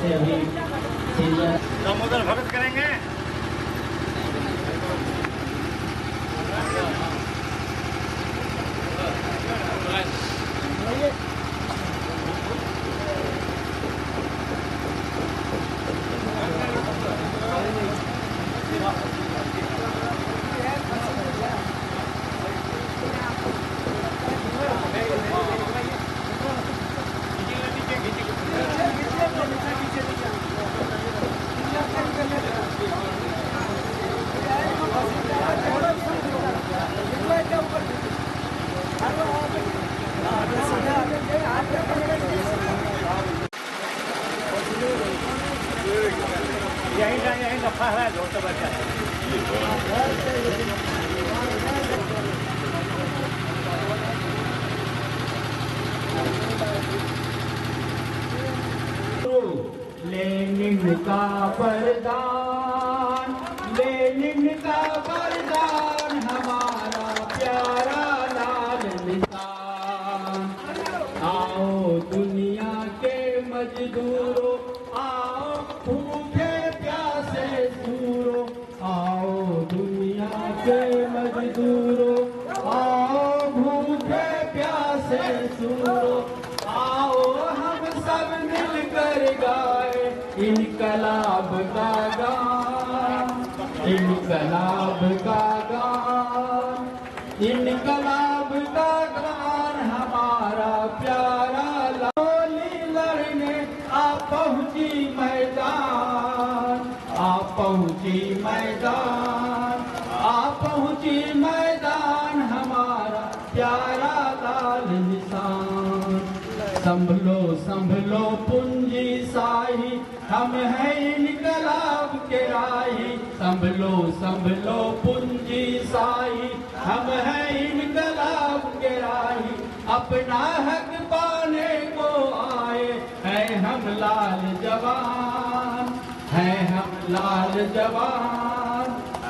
से अभी दामोदर भगत करेंगे। यही दफा है जो तो बचा है। लेनिन का वरदान, लेनिन का वरदान, हमारा प्यारा लाल निशान। आओ दुनिया के मजदूरों, आओ भूखे प्यासे सूरों, आओ दुनिया के मजदूरों, आओ भूखे प्यासे सूरों, आओ हम सब मिलकर गाए इनकलाब का गान, इनकलाब का गान, इनकलाब का गान, हमारा प्यारा होली लड़ने आ पहुंची मैदान, आ पहुंची मैदान, आ पहुंची मैदान, हमारा प्यारा लाल निशान। संभलो संभलो पूंजी शाही, हम हैं इनकलाब के राही। संभलो संभलो पूंजी शाही, हम हैं इनकलाब के राही। अपना हक पाने को आए हैं हम लाल जवान, हैं हम लाल जवान,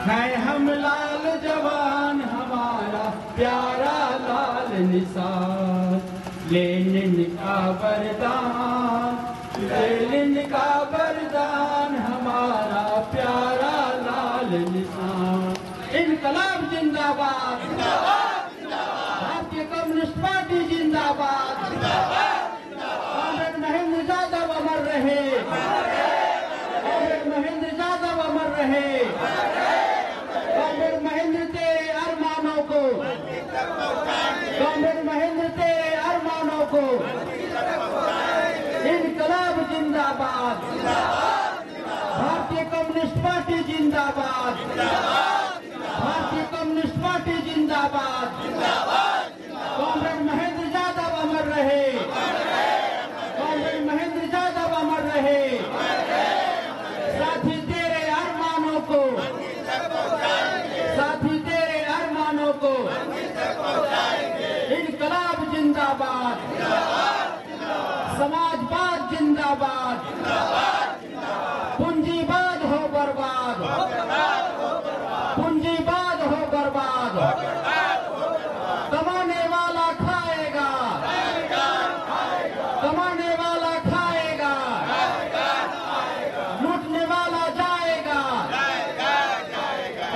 हैं हम लाल जवान, हमारा प्यारा लाल निशान। लेनिन का वरदान, लेनिन का वरदान, हमारा प्यारा लाल निशान। इनकलाब जिंदाबाद, भारतीय कम्युनिस्ट पार्टी जिंदाबाद, कॉमरेड महेंद्र यादव अमर रहे, कॉमरेड महेंद्र यादव अमर रहे, कॉमरेड महेंद्र तेरे अरमानों को, कॉमरेड महेंद्र तेरे अरमानों को, इनकलाब जिंदाबाद, भारतीय कम्युनिस्ट पार्टी जिंदाबाद, भारतीय कम्युनिस्ट पार्टी जिंदाबाद, कॉमरेड महेंद्र यादव अमर रहे, कॉमरेड महेंद्र यादव अमर रहे, साथी तेरे अरमानों को, साथी तेरे अरमानों को, इनकलाब जिंदाबाद, समाजवाद जिंदाबाद, पूंजीवाद हो बर्बाद, पूंजीवाद हो बर्बाद, कमाने वाला खाएगा, कमाने वाला खाएगा, लूटने वाला जाएगा,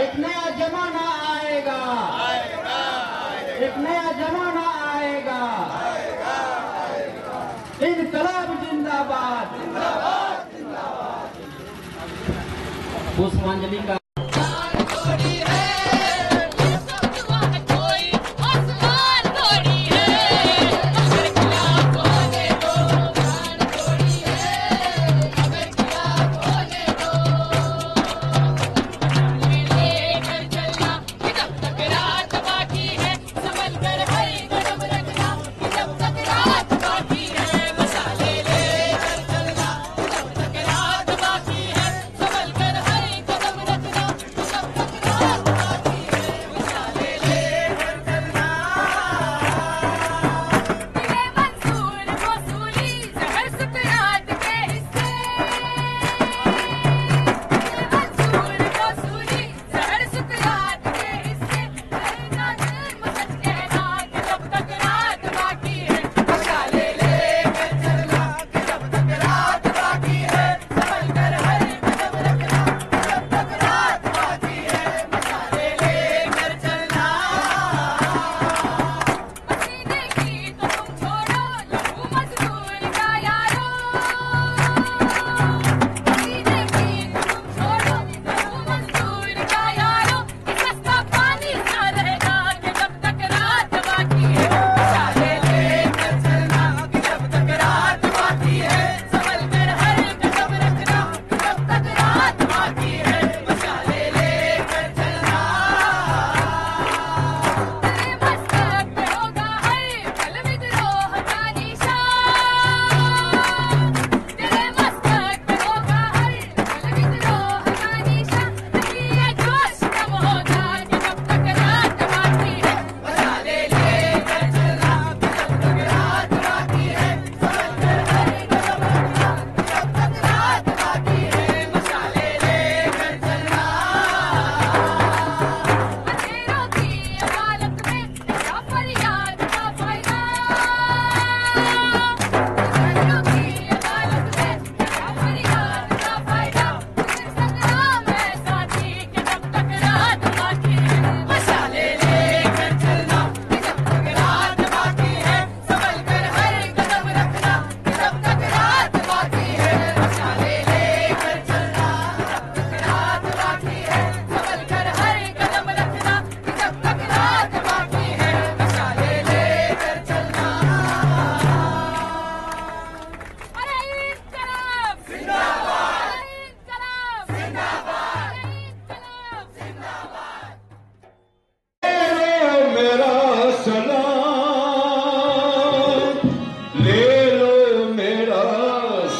एक नया जमाना आएगा, एक नया जमाना आएगा, इनकलाब जिंदाबाद, पुष्पांजलि का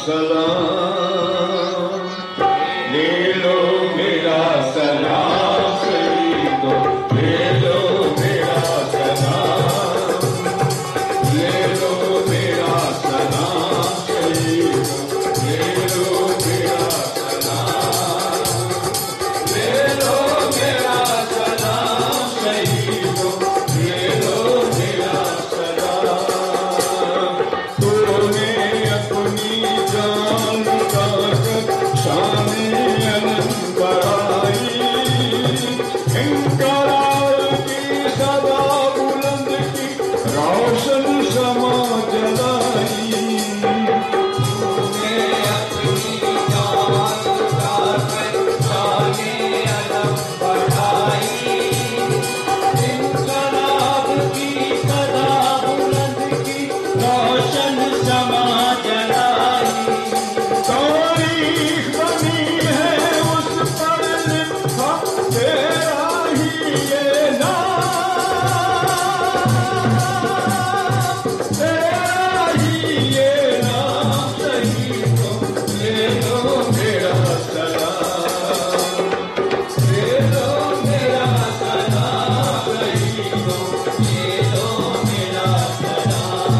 सलाम, ले लो मेरा सलाम शहीदों, ले लो मेरा सलाम, ले लो मेरा सलाम शहीदों, ले लो मेरा सलाम, ले लो मेरा सलाम शहीदों, ले लो मेरा सलाम। तूने अपनी जान उठाकर शान-ए अलम बढ़ाई, इंकरार की सदा बुलंद की रोशन समा जलाई। तूने अपनी जान उठाकर शान-ए अलम बढ़ाई, इंकलाब की सदा बुलंद की रोशन समा जलाई। तारीख बनी है उस पर लिखा तेरा ही ये नाम, तेरा ही ये नाम शहीदों, ले लो मेरा सलाम, ले लो मेरा सलाम शहीदों, ले लो मेरा सलाम।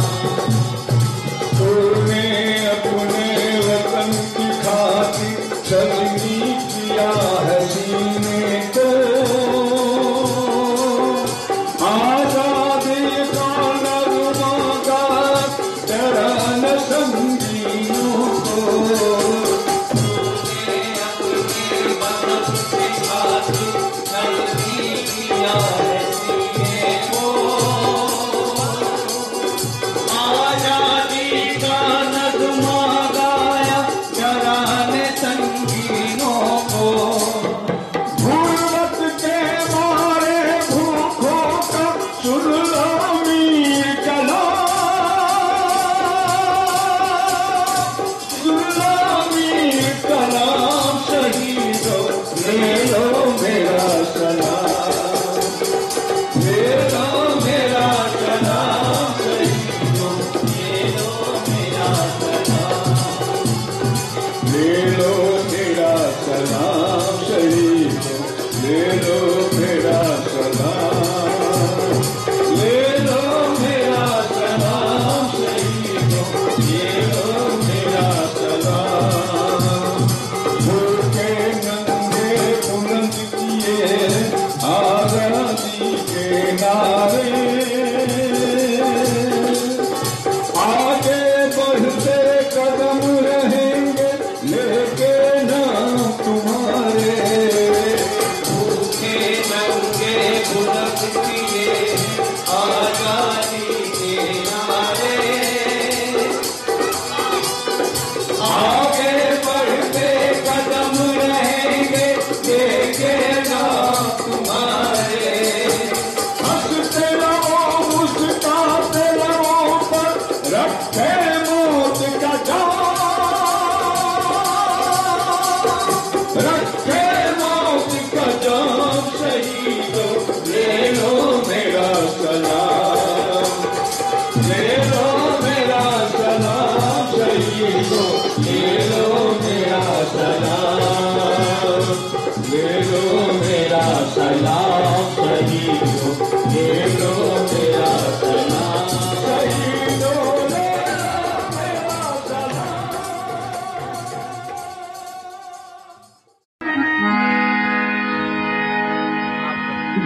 तूने अपने वतन की खातिर सजनी किया है सीने को, आजादी का नगमा गा तेरा न संगीनों को। तूने अपने वतन की खातिर सजनी किया है सीने को, आजादी का नगमा गाया जराने संगीनों को। गुर्बत के मारे भूखों का सुन लो मीर कलाम, सुन लो मीर कलाम शहीदों, ले लो मेरा सलाम, ले लो मेरा सलाम शहीदों, ले लो मेरा सलाम, ले लो मेरा सलाम शहीदों, ले लो मेरा सलाम, ले लो मेरा सलाम शहीदों, ले लो मेरा सलाम। भूखे नंगे बुलंद किए आजादी के नारे, आगे बढ़ते कदम रहेंगे लेके नाम तुम्हारे। भूखे नंगे बुलंद किए आजादी के नारे, आगे बढ़ते कदम रहेंगे लेके नाम तुम्हारे। हंसते रहो मुस्कुराते रहो पर रखे मौत का जाम, रखे मौत का जाम शहीदों, ले लो मेरा सलाम, ले लो मेरा सलाम शहीदों, ले लो मेरा सलाम, ले लो मेरा सलाम शहीदों, ले लो मेरा सलाम शहीदों, ले लो मेरा सलाम।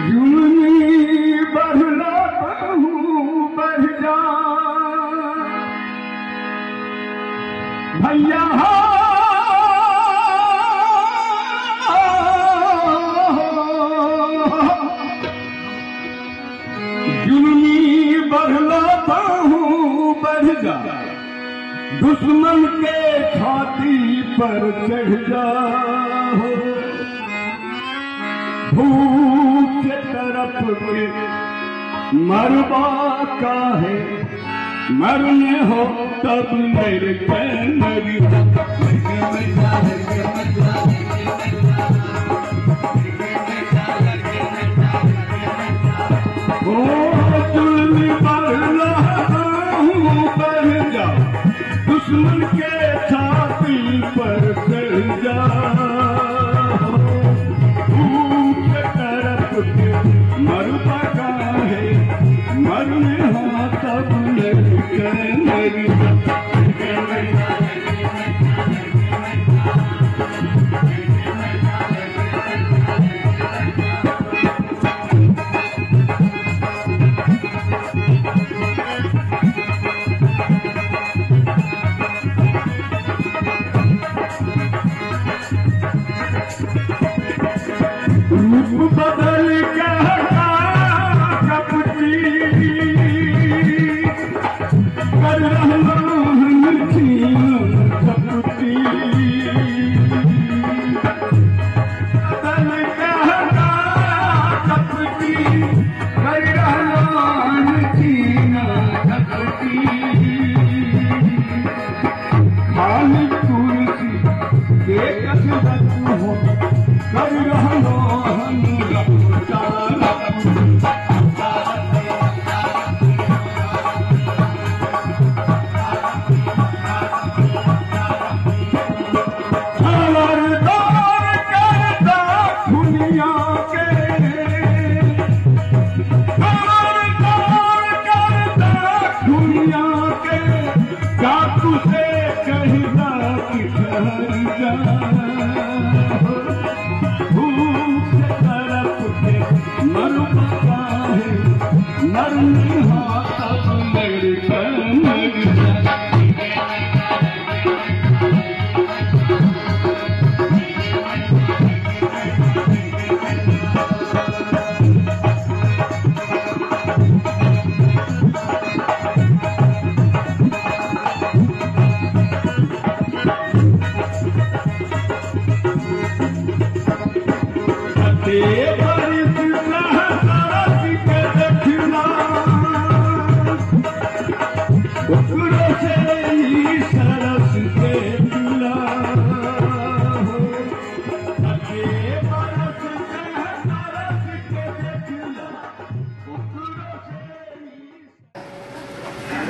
यूनी बढ़लाता हूँ बढ़ जा भैया, जुल्मी बढ़लाता हूँ बढ़ जा, दुश्मन के छाती पर चढ़ जा। भूख के तरफ के मरवा का है, मरने हो तब मेरे पैनरी ओ जुल्म बढ़ रहा हूँ बढ़ जा, दुश्मन के छाती बदल के कपटी कर रहमान की कपटी बदल के कपटी कर रहमान की कपटी खाली कुर्सी के कसरत हो कर रहमान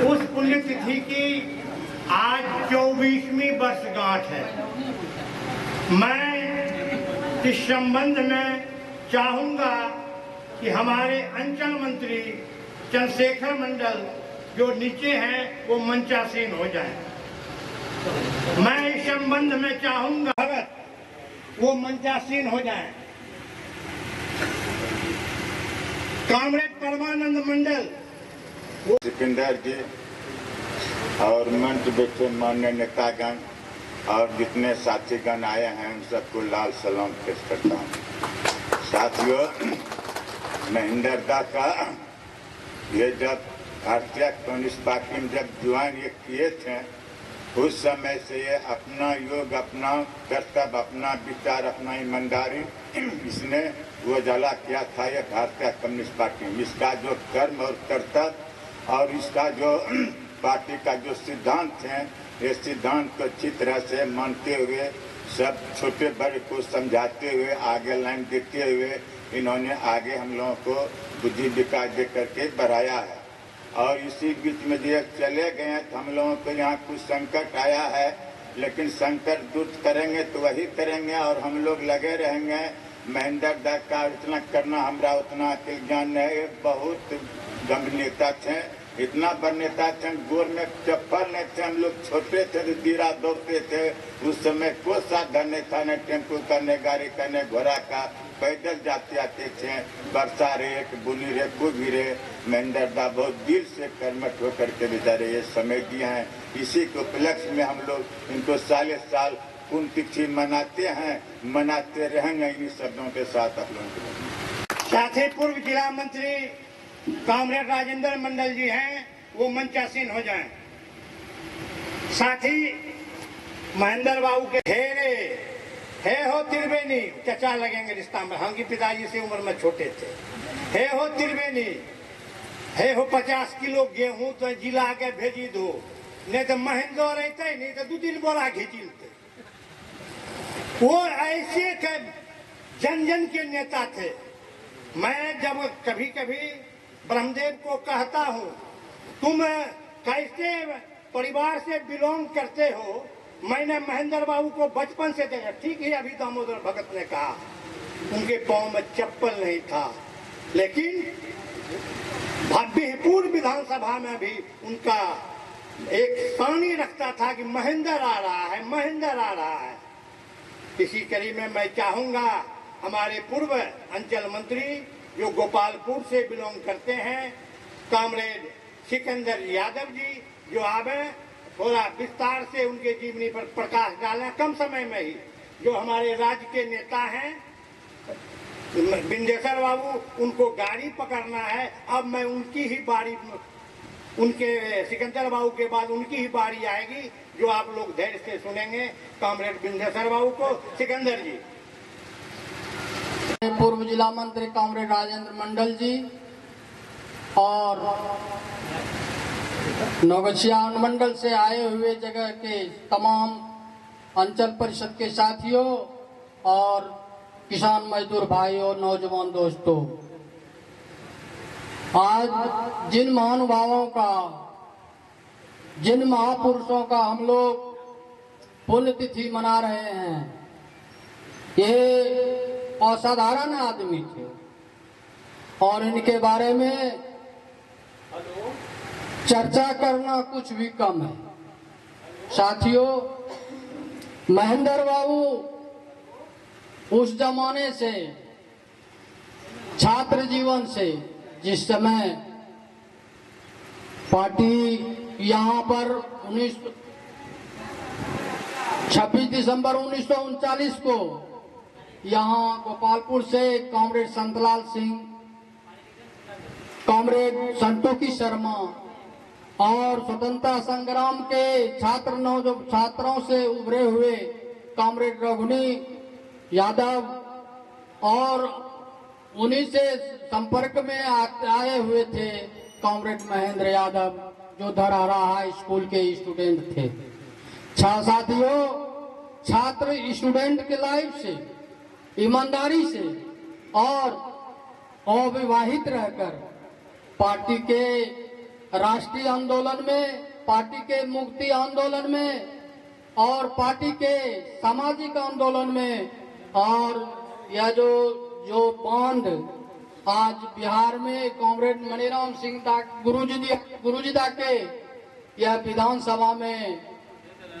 उस पुण्यतिथि की आज 24वीं वर्षगांठ है। मैं इस संबंध में चाहूंगा कि हमारे अंचल मंत्री चंद्रशेखर मंडल जो नीचे हैं वो मंचासीन हो जाएं। मैं इस संबंध में चाहूंगा वो मंचासीन हो जाएं। कामरेड परमानंद मंडल सिकंदर जी और मंच बैठे मान्य नेतागण और जितने साथीगण आए हैं उन सबको लाल सलाम पेश करता हूँ। साथियों, महेंद्र दा का ये जब भारतीय कम्युनिस्ट पार्टी में जब ज्वाइन ये किए थे उस समय से ये अपना योग, अपना कर्तव्य, अपना विचार, अपना ईमानदारी इसने वो जला किया था ये भारतीय कम्युनिस्ट पार्टी। इसका जो कर्म और कर्तव्य और इसका जो पार्टी का जो सिद्धांत है ये सिद्धांत को अच्छी तरह से मानते हुए सब छोटे बड़े को समझाते हुए आगे लाइन देते हुए इन्होंने आगे हम लोगों को बुद्धि विकास दे करके बढ़ाया है। और इसी बीच में जो चले गए हैं तो हम लोगों को यहाँ कुछ संकट आया है, लेकिन संकट दूर करेंगे तो वही करेंगे और हम लोग लगे रहेंगे। महेंद्र दा का इतना करना हमारा उतना अकिल ज्ञान है। बहुत गंभीर नेता थे, इतना बड़ नेता थे, गोर में चप्पल नहीं थे, हम लोग छोटे थे तो दीरा दौड़ते थे। उस समय कोई साधन नहीं था, न टेम्पो का, न गाड़ी का, न घोड़ा का, पैदल जाते आते थे। बरसा रहे बुनी रहे कोई भी रहे, महेंद्र दा बहुत दिल से कर्मठ होकर के बेचारे ये समय दिए हैं। इसी के उपलक्ष्य में हम लोग इनको साले साल पुण्यतिथि मनाते हैं, मनाते रहेंगे। इन शब्दों के साथ आप लोगों को साथ ही पूर्व जिला मंत्री कामरेड राजेंद्र मंडल जी हैं वो मंचासीन हो जाएं। साथ ही महेंद्र बाबू के हेरे हे हो त्रिवेणी चचा लगेंगे रिश्ता में, हम की पिताजी से उम्र में छोटे थे। हे हो त्रिवेणी, हे हो 50 किलो गेहूं तो जिला के भेजी दो, नहीं तो महेंद्र रहते नहीं तो 2 दिन बोरा घिचिलते। वो ऐसे के जन जन के नेता थे। मैं जब कभी कभी ब्रह्मदेव को कहता हूँ तुम कैसे परिवार से बिलोंग करते हो, मैंने महेंद्र बाबू को बचपन से देखा। ठीक है, अभी दामोदर भगत ने कहा उनके पांव में चप्पल नहीं था, लेकिन भव्यपुर विधानसभा में भी उनका एक सानी रखता था कि महेंद्र आ रहा है, महेंद्र आ रहा है। इसी कड़ी में मैं चाहूंगा हमारे पूर्व अंचल मंत्री जो गोपालपुर से बिलोंग करते हैं, कामरेड सिकंदर यादव जी, जो आवे थोड़ा विस्तार से उनके जीवनी पर प्रकाश डालें कम समय में ही। जो हमारे राज्य के नेता हैं बिंदेश्वर बाबू उनको गाड़ी पकड़ना है। अब मैं उनकी ही बारी, उनके सिकंदर बाबू के बाद उनकी ही बारी आएगी, जो आप लोग धैर्य से सुनेंगे। कॉमरेड बिंदेश्वर बाबू को। सिकंदर जी। पूर्व जिला मंत्री कॉमरेड राजेंद्र मंडल जी और नौगछिया अनुमंडल से आए हुए जगह के तमाम अंचल परिषद के साथियों और किसान मजदूर भाइयों और नौजवान दोस्तों, आज जिन महानुभावों का, जिन महापुरुषों का हम लोग पुण्यतिथि मना रहे हैं, ये असाधारण आदमी थे और इनके बारे में चर्चा करना कुछ भी कम है। साथियों, महेंद्र बाबू उस जमाने से, छात्र जीवन से, जिस समय पार्टी यहाँ पर 26 दिसंबर 1939 को यहाँ गोपालपुर से कॉमरेड संतलाल सिंह, कॉमरेड संतोखी शर्मा और स्वतंत्रता संग्राम के छात्रों से उभरे हुए कॉमरेड रघुनी यादव और उन्हीं से संपर्क में आए हुए थे कॉमरेड महेंद्र यादव, जो धरहरा हाई स्कूल के स्टूडेंट थे। साथियों, छात्र स्टूडेंट के लाइफ से, ईमानदारी से और अविवाहित रहकर पार्टी के राष्ट्रीय आंदोलन में, पार्टी के मुक्ति आंदोलन में और पार्टी के सामाजिक आंदोलन में, और यह जो बांध आज बिहार में कॉमरेड मणिराम सिंह गुरुजी दा के यह विधानसभा में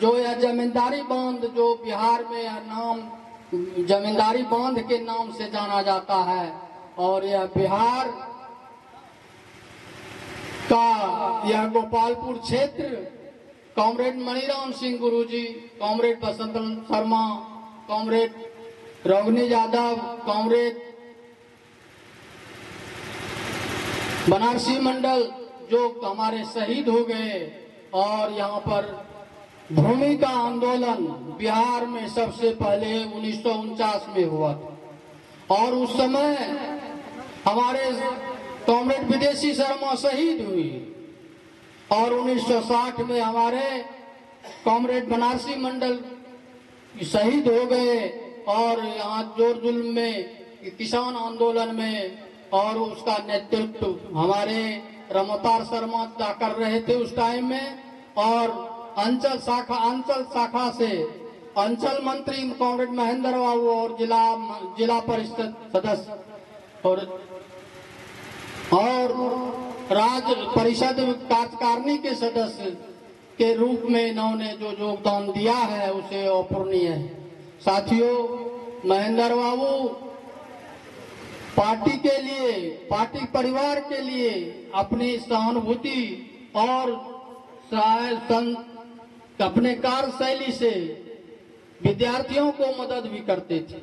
जो यह जमींदारी बांध, जो बिहार में यह नाम जमींदारी बांध के नाम से जाना जाता है, और यह बिहार का यह गोपालपुर क्षेत्र कॉमरेड मणिराम सिंह गुरुजी, कॉमरेड बसंत शर्मा, कॉमरेड रघुनी यादव, कॉमरेड बनारसी मंडल जो हमारे शहीद हो गए, और यहाँ पर भूमि का आंदोलन बिहार में सबसे पहले 1949 में हुआ था और उस समय हमारे कॉमरेड विदेशी शर्मा शहीद हुई और 1960 में हमारे कॉमरेड बनारसी मंडल शहीद हो गए और यहाँ जोर जुल्म में किसान आंदोलन में, और उसका नेतृत्व हमारे रमतार शर्मा कर रहे थे उस टाइम में, और अंचल शाखा से अंचल मंत्री कॉमरेड महेंद्र बाबू और जिला परिषद सदस्य और राज्य परिषद कार्यकारिणी के सदस्य के रूप में इन्होंने जो योगदान दिया है उसे अपूरणीय है। साथियों, महेंद्र बाबू पार्टी के लिए, पार्टी परिवार के लिए अपनी सहानुभूति और अपने कार्यशैली से विद्यार्थियों को मदद भी करते थे।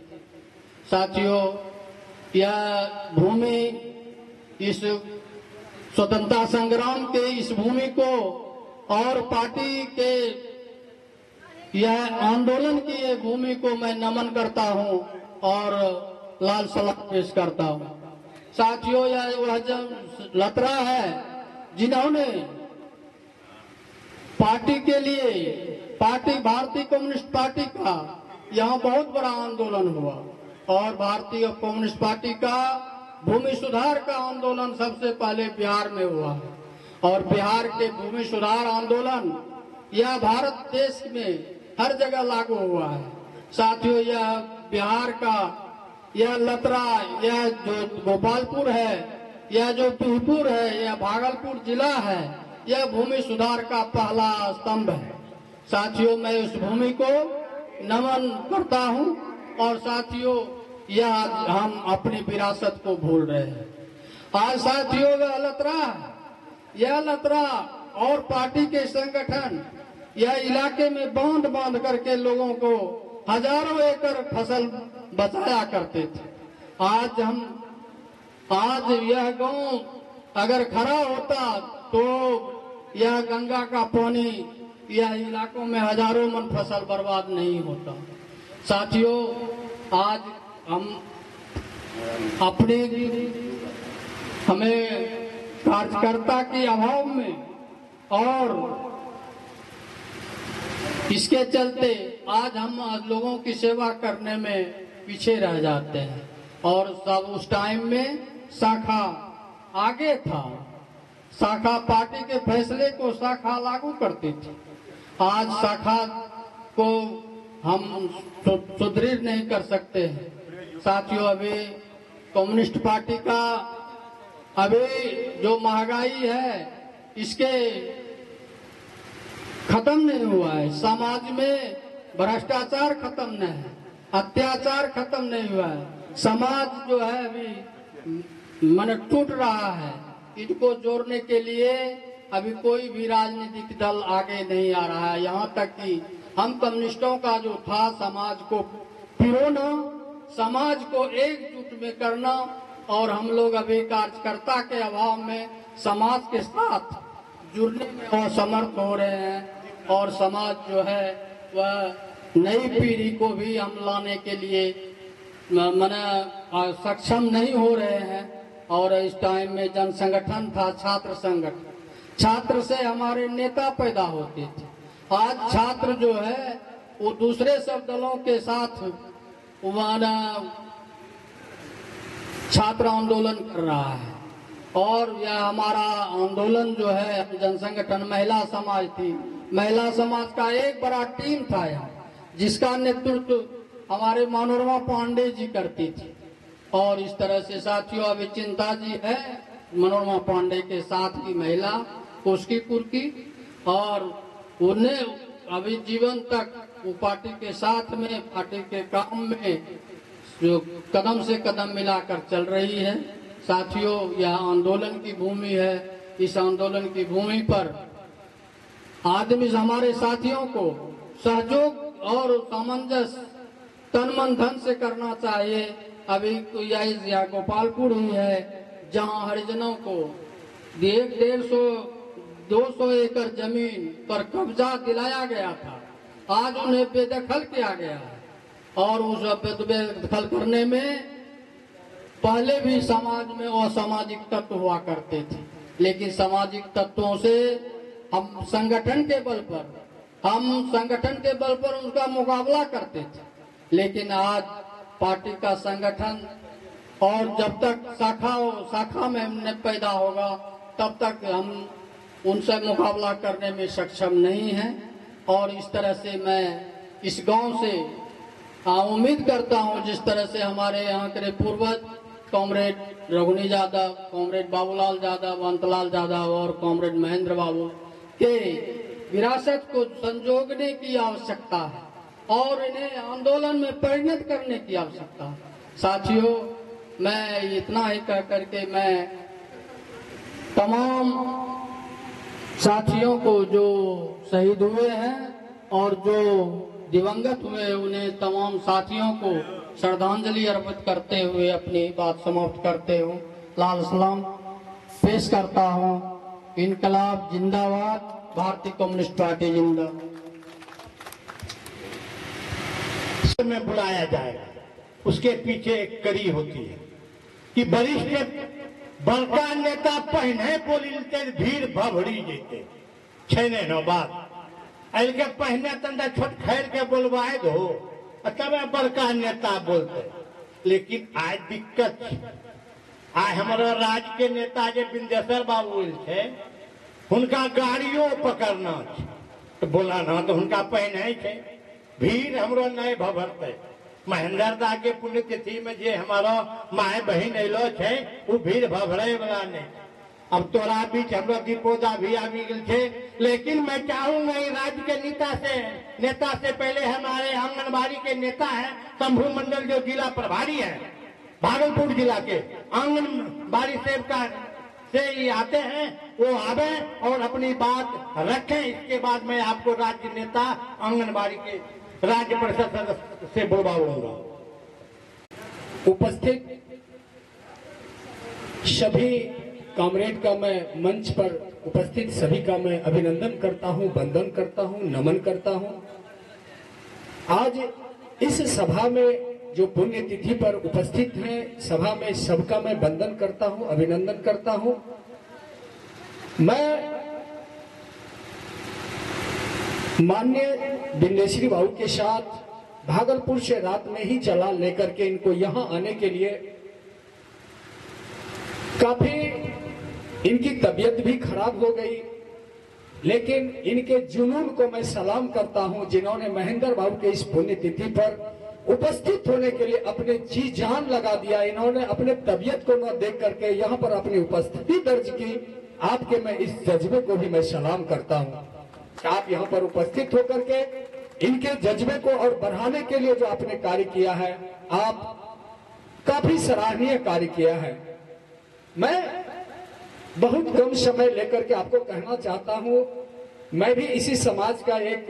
साथियों, यह भूमि, इस स्वतंत्रता संग्राम के इस भूमि को और पार्टी के यह आंदोलन की ये भूमि को मैं नमन करता हूं और लाल सलाम पेश करता हूं। साथियों, यह वह जन लतरा है जिन्होंने पार्टी के लिए, पार्टी भारतीय कम्युनिस्ट पार्टी का यहाँ बहुत बड़ा आंदोलन हुआ और भारतीय कम्युनिस्ट पार्टी का भूमि सुधार का आंदोलन सबसे पहले बिहार में हुआ है और बिहार के भूमि सुधार आंदोलन यह भारत देश में हर जगह लागू हुआ है। साथियों, यह बिहार का यह लतरा, यह जो गोपालपुर है, यह जो बिहपुर है, यह भागलपुर जिला है, यह भूमि सुधार का पहला स्तंभ है। साथियों, मैं उस भूमि को नमन करता हूं और साथियों, यह हम अपनी विरासत को भूल रहे हैं। आज साथियों, यह लतरा और पार्टी के संगठन यह इलाके में बांध करके लोगों को हजारों एकड़ फसल बचाया करते थे। आज यह गांव अगर खड़ा होता तो यह गंगा का पानी यह इलाकों में हजारों मन फसल बर्बाद नहीं होता। साथियों, आज हमें कार्यकर्ता के अभाव में और इसके चलते आज हम लोगों की सेवा करने में पीछे रह जाते हैं। और सब उस टाइम में शाखा आगे था, शाखा पार्टी के फैसले को शाखा लागू करती थी। आज शाखा को हम सुदृढ़ नहीं कर सकते हैं। साथियों, अभी कम्युनिस्ट पार्टी का अभी जो महंगाई है इसके खत्म नहीं हुआ है, समाज में भ्रष्टाचार खत्म नहीं है, अत्याचार खत्म नहीं हुआ है, समाज जो है अभी मन टूट रहा है। इनको जोड़ने के लिए अभी कोई भी राजनीतिक दल आगे नहीं आ रहा है। यहाँ तक कि हम कम्युनिस्टों का जो था समाज को पिरोना, समाज को एकजुट में करना, और हम लोग अभी कार्यकर्ता के अभाव में समाज के साथ जुड़ने में असमर्थ हो रहे हैं। और समाज जो है वह नई पीढ़ी को भी हम लाने के लिए सक्षम नहीं हो रहे हैं। और इस टाइम में जन संगठन था छात्र संगठन, छात्र से हमारे नेता पैदा होते थे। आज छात्र जो है वो दूसरे सब दलों के साथ छात्र आंदोलन कर रहा है। और यह हमारा आंदोलन जो है जन संगठन महिला समाज थी, महिला समाज का एक बड़ा टीम था यहाँ, जिसका नेतृत्व हमारे मनोरमा पांडे जी करती थी। और इस तरह से साथियों, अभी चिंता जी है मनोरमा पांडे के साथ की महिला कोस्कीपुर की, और उन्हें अभी जीवन तक वो पार्टी के साथ में, पार्टी के काम में जो कदम से कदम मिलाकर चल रही है। साथियों, यह आंदोलन की भूमि है। इस आंदोलन की भूमि पर आदमी हमारे साथियों को सहयोग और सामंजस्य तन मन धन से करना चाहिए। अभी तो यह गोपालपुर ही है जहां हरिजनों को 150-200 एकड़ जमीन पर कब्जा दिलाया गया था, आज उन्हें बेदखल किया गया है। और उस बेदखल करने में पहले भी समाज में असामाजिक तत्व हुआ करते थे, लेकिन सामाजिक तत्वों से हम संगठन के बल पर उनका मुकाबला करते थे। लेकिन आज पार्टी का संगठन, और जब तक शाखा में पैदा होगा तब तक हम उनसे मुकाबला करने में सक्षम नहीं हैं। और इस तरह से मैं इस गांव से उम्मीद करता हूं, जिस तरह से हमारे यहाँ के पूर्वज कॉमरेड रघुनी यादव, कॉमरेड बाबूलाल यादव, अंतलाल यादव और कॉमरेड महेंद्र बाबू के विरासत को संजोगने की आवश्यकता है और इन्हें आंदोलन में परिणत करने की आवश्यकता है। साथियों, मैं इतना ही कह करके मैं तमाम साथियों को जो शहीद हुए हैं और जो दिवंगत हुए, उन्हें तमाम साथियों को श्रद्धांजलि अर्पित करते हुए अपनी बात समाप्त करते हूँ। लाल सलाम पेश करता हूँ। इनकलाब जिंदाबाद, भारतीय कम्युनिस्ट पार्टी जिंदाबाद। में बुलाया जाएगा, उसके पीछे एक कड़ी होती है कि वरिष्ठ बड़का नेता पहने बोलते भीड़ भभड़ी जेते छेने न बात के पहने तंदा छोट खैर के बोलवाए दो तब बड़का नेता बोलते। लेकिन आज दिक्कत, आज हमारा राज्य के नेता जे बिंदेश्वर बाबू थे, उनका गाड़ियों पकड़ना तो बोला ना तो उनका पहने थे भीड़ हमरो नए भभरते। महेंद्र दा के पुण्यतिथि में जे हमारा माए बहन अलो छे वो भीड़ भभरे वाला नहीं। अब तोरा बीच हमरो दीपोदा भी आवी गल छे। लेकिन मैं चाहूंगा राज्य के नेता से पहले हमारे आंगनबाड़ी के नेता है शंभू मंडल, जो जिला प्रभारी है भागलपुर जिला के आंगनबाड़ी सेविका से ये आते हैं, वो आवे और अपनी बात रखें। इसके बाद मैं आपको राज्य नेता आंगनबाड़ी के राज्य परिषद सदस्य से बुलवाऊंगा। उपस्थित सभी कॉमरेड का मैं मंच पर उपस्थित सभी का मैं अभिनंदन करता हूं, वंदन करता हूं, नमन करता हूं। आज इस सभा में जो पुण्यतिथि पर उपस्थित हैं, सभा में सबका मैं वंदन करता हूं, अभिनंदन करता हूं। मैं माननीय बिंदेश्वरी बाबू के साथ भागलपुर से रात में ही चला लेकर के इनको यहां आने के लिए। काफी इनकी तबीयत भी खराब हो गई, लेकिन इनके जुनून को मैं सलाम करता हूं, जिन्होंने महेंद्र बाबू के इस पुण्यतिथि पर उपस्थित होने के लिए अपने जी जान लगा दिया। इन्होंने अपने तबीयत को न देख करके यहाँ पर अपनी उपस्थिति दर्ज की। आपके मैं इस जज्बे को भी मैं सलाम करता हूँ। आप यहाँ पर उपस्थित होकर के इनके जज्बे को और बढ़ाने के लिए जो आपने कार्य किया है, आप काफी सराहनीय कार्य किया है। मैं बहुत कम समय लेकर के आपको कहना चाहता हूँ, मैं भी इसी समाज का एक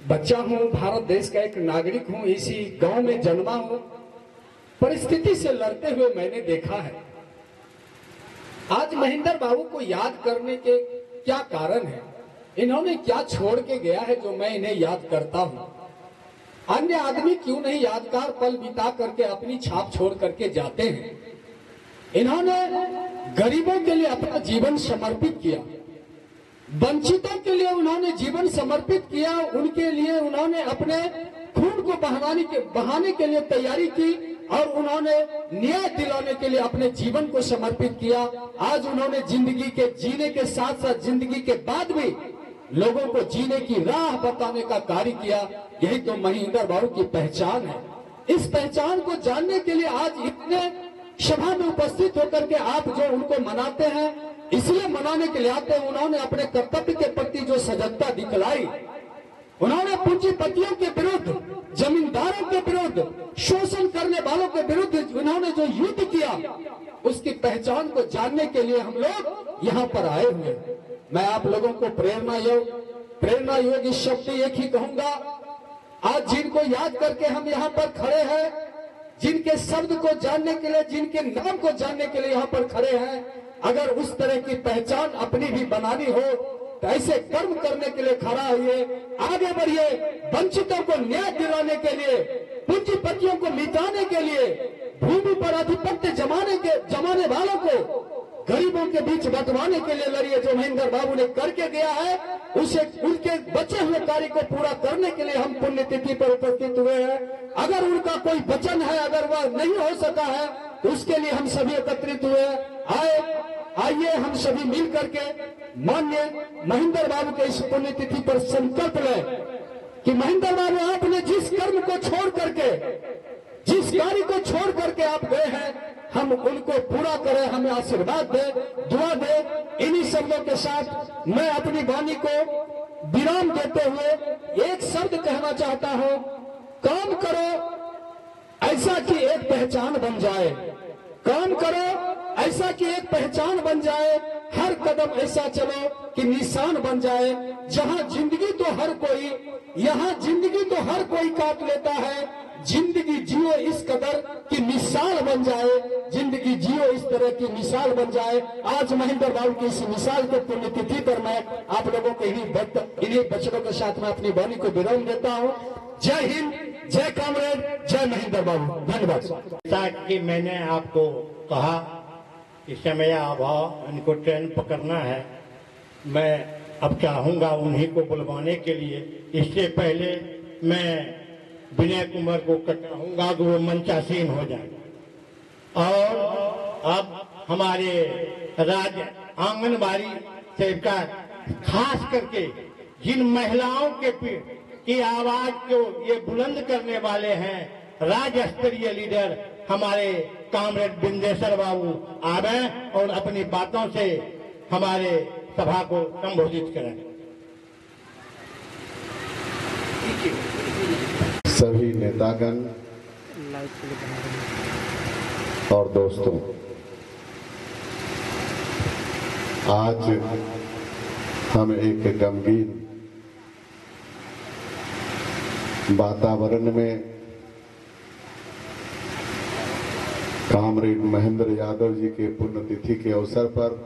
बच्चा हूँ, भारत देश का एक नागरिक हूँ, इसी गांव में जन्मा हूँ। परिस्थिति से लड़ते हुए मैंने देखा है। आज महेंद्र बाबू को याद करने के क्या कारण है, इन्होंने क्या छोड़ के गया है जो मैं इन्हें याद करता हूँ। अन्य आदमी क्यों नहीं यादगार पल बिता करके अपनी छाप छोड़ करके जाते हैं। इन्होंने गरीबों के लिए अपना जीवन समर्पित किया, वंचितों के लिए उन्होंने जीवन समर्पित किया, उनके लिए उन्होंने अपने खून को बहाने के लिए तैयारी की और उन्होंने न्याय दिलाने के लिए अपने जीवन को समर्पित किया। आज उन्होंने जिंदगी के जीने के साथ साथ जिंदगी के बाद भी लोगों को जीने की राह बताने का कार्य किया। यही तो महेंद्र बाबू की पहचान है। इस पहचान को जानने के लिए आज इतने सभा में उपस्थित होकर के आप जो उनको मनाते हैं, इसलिए मनाने के लिए आते हैं। उन्होंने अपने कर्तव्य के प्रति जो सजगता दिखलाई, उन्होंने पूंजीपतियों के विरुद्ध, जमींदारों के विरुद्ध, शोषण करने वालों के विरुद्ध उन्होंने जो युद्ध किया, उसकी पहचान को जानने के लिए हम लोग यहाँ पर आए हुए। मैं आप लोगों को प्रेरणा योग इस शब्द एक ही कहूंगा। आज जिनको याद करके हम यहाँ पर खड़े हैं, जिनके शब्द को जानने के लिए, जिनके नाम को जानने के लिए यहाँ पर खड़े हैं, अगर उस तरह की पहचान अपनी भी बनानी हो तो ऐसे कर्म करने के लिए खड़ा होइए, आगे बढ़िए। वंचितों को न्याय दिलाने के लिए, पूंजीपतियों को मिटाने के लिए, भूमि पर आधिपत्य जमाने वालों को गरीबों के बीच बंटवाने के लिए लड़िए। जो महेंद्र बाबू ने करके गया है, उसे उनके बचे हुए कार्य को पूरा करने के लिए हम पुण्यतिथि पर उपस्थित हुए हैं। अगर उनका कोई वचन है, अगर वह नहीं हो सका है, तो उसके लिए हम सभी एकत्रित हुए। आइए हम सभी मिल करके माननीय महेंद्र बाबू के इस पुण्यतिथि पर संकल्प लें कि महेंद्र बाबू, आपने जिस कर्म को छोड़ करके, जिस कार्य को छोड़ करके आप गए हैं, हम उनको पूरा करें, हमें आशीर्वाद दे, दुआ दे। इन्हीं शब्दों के साथ मैं अपनी वाणी को विराम देते हुए एक शब्द कहना चाहता हूं, काम करो ऐसा कि एक पहचान बन जाए, काम करो ऐसा कि एक पहचान बन जाए, हर कदम ऐसा चलो कि निशान बन जाए। जहां जिंदगी तो हर कोई, यहाँ जिंदगी तो हर कोई काट लेता है, जिंदगी जियो इस कदर की मिसाल बन जाए, जिंदगी जियो इस तरह की मिसाल बन जाए। आज महेंद्र बाबू की इस मिसाल के पुण्यतिथि पर मैं आप लोगों को इन्हीं बच्चों के साथ में अपनी वाणी को विराम देता हूँ। जय हिंद, जय कॉमरेड, जय महेंद्र बाबू। धन्यवाद। साथ कि मैंने आपको कहा कि समय अभाव, इनको ट्रेन पकड़ना है, मैं अब चाहूंगा उन्हीं को बुलवाने के लिए। इससे पहले मैं विनय कुमार को कहूंगा कि वो मंचासीन हो जाए। और अब हमारे राज्य आंगनबाड़ी सेविका, खास करके जिन महिलाओं की आवाज को ये बुलंद करने वाले हैं, राज्य स्तरीय लीडर हमारे कॉमरेड बिंदेश्वर बाबू आवे और अपनी बातों से हमारे सभा को संबोधित करें। सभी नेतागण और दोस्तों, आज हम एक गंभीर वातावरण में कामरेड महेंद्र यादव जी के पुण्यतिथि के अवसर पर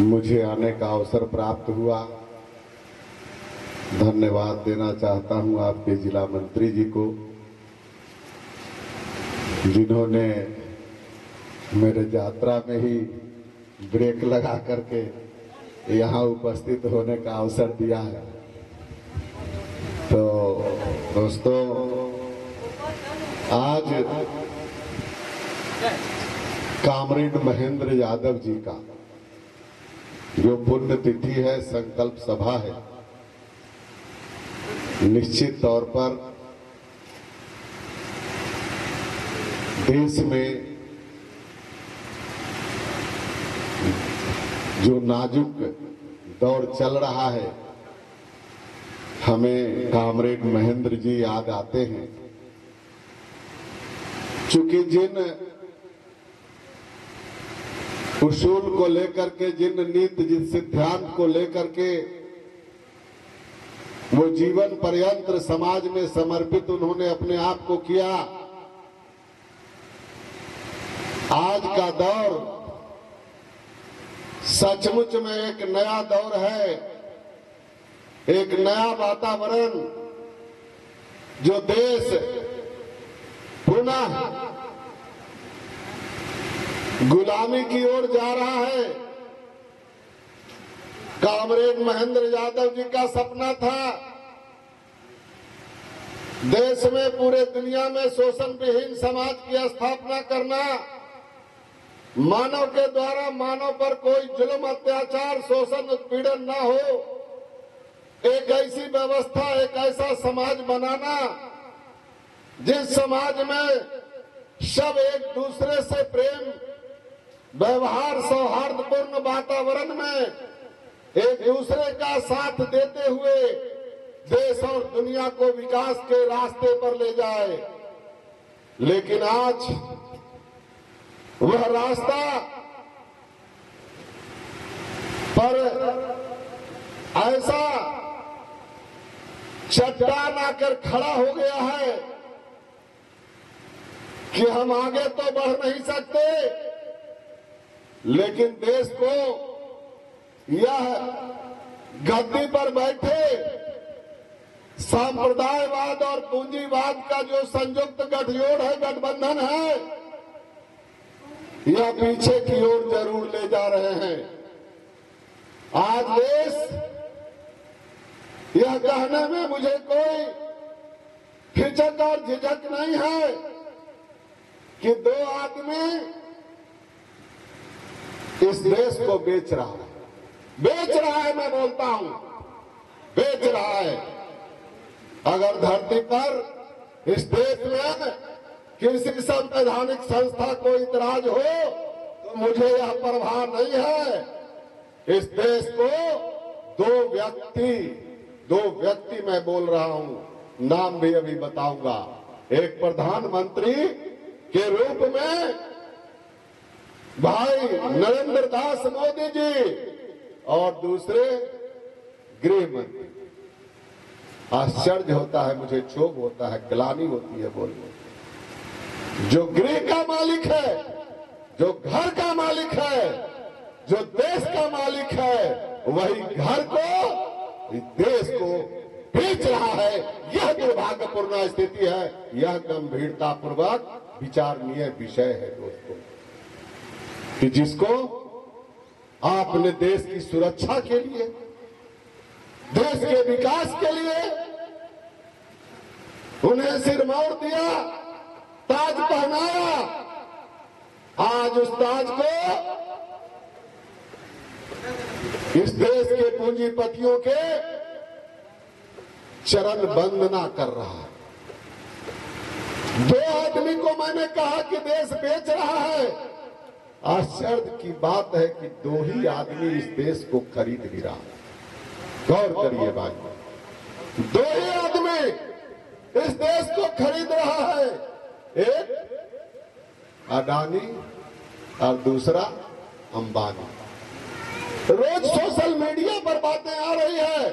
मुझे आने का अवसर प्राप्त हुआ। धन्यवाद देना चाहता हूं आपके जिला मंत्री जी को, जिन्होंने मेरे यात्रा में ही ब्रेक लगा करके यहाँ उपस्थित होने का अवसर दिया है। तो दोस्तों, आज कामरेड महेंद्र यादव जी का जो पुण्यतिथि है, संकल्प सभा है, निश्चित तौर पर देश में जो नाजुक दौर चल रहा है, हमें कामरेड महेंद्र जी याद आते हैं। चूंकि जिन उसूल को लेकर के, जिन नीति, जिन सिद्धांत को लेकर के वो जीवन पर्यंत समाज में समर्पित उन्होंने अपने आप को किया, आज का दौर सचमुच में एक नया दौर है, एक नया वातावरण जो देश पुनः गुलामी की ओर जा रहा है। कामरेड महेंद्र यादव जी का सपना था देश में, पूरे दुनिया में शोषण विहीन समाज की स्थापना करना, मानव के द्वारा मानव पर कोई जुल्म, अत्याचार, शोषण, उत्पीड़न न हो, एक ऐसी व्यवस्था, एक ऐसा समाज बनाना जिस समाज में सब एक दूसरे से प्रेम, व्यवहार, सौहार्दपूर्ण वातावरण में एक दूसरे का साथ देते हुए देश और दुनिया को विकास के रास्ते पर ले जाए। लेकिन आज वह रास्ता पर ऐसा चट्टान आकर खड़ा हो गया है कि हम आगे तो बढ़ नहीं सकते, लेकिन देश को यह गद्दी पर बैठे सांप्रदायवाद और पूंजीवाद का जो संयुक्त गठजोड़ है, गठबंधन है, यह पीछे की ओर जरूर ले जा रहे हैं। आज देश, यह कहने में मुझे कोई हिचक और झिझक नहीं है कि दो आदमी इस देश को बेच रहा है, मैं बोलता हूं, बेच रहा है। अगर धरती पर इस देश में किसी संवैधानिक संस्था को इतराज हो तो मुझे यह परवाह नहीं है। इस देश को दो व्यक्ति मैं बोल रहा हूं, नाम भी अभी बताऊंगा। एक प्रधानमंत्री के रूप में भाई नरेंद्र दास मोदी जी और दूसरे गृह मंत्री। आश्चर्य होता है, मुझे क्षोभ होता है, ग्लानि होती है बोलने। जो गृह का मालिक है, जो घर का मालिक है, जो देश का मालिक है, वही घर को, देश को बेच रहा है। यह दुर्भाग्यपूर्ण स्थिति है, यह गंभीरतापूर्वक विचारणीय विषय है दोस्तों, कि जिसको आपने देश की सुरक्षा के लिए, देश के विकास के लिए उन्हें सिरमौर दिया, ताज पहनाया, आज उस ताज को इस देश के पूंजीपतियों के चरण वंदना कर रहा है। दो आदमी को मैंने कहा कि देश बेच रहा है। आश्चर्य की बात है कि दो ही आदमी इस देश को खरीद भी रहा है। गौर करिए भाई, दो ही आदमी इस देश को खरीद रहा है, एक अडानी और दूसरा अंबानी। रोज सोशल मीडिया पर बातें आ रही है,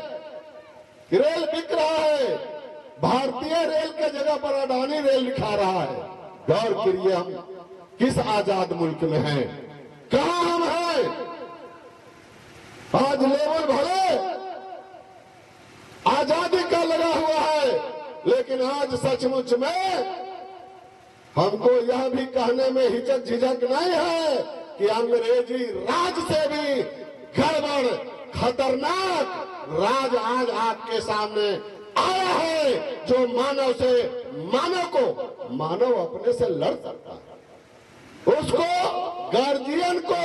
रेल बिक रहा है, भारतीय रेल के जगह पर अडानी रेल लिखा रहा है। गौर करिए, हम किस आजाद मुल्क में हैं, कहां हम हैं। आज लेवल भले आजादी का लगा हुआ है, लेकिन आज सचमुच में हमको यह भी कहने में हिचक झिझक नहीं है कि अंग्रेजी राज से भी गड़बड़ खतरनाक राज आज आपके सामने आया है, जो मानव से मानव को, मानव अपने से लड़ सकता है, उसको, गार्जियन को,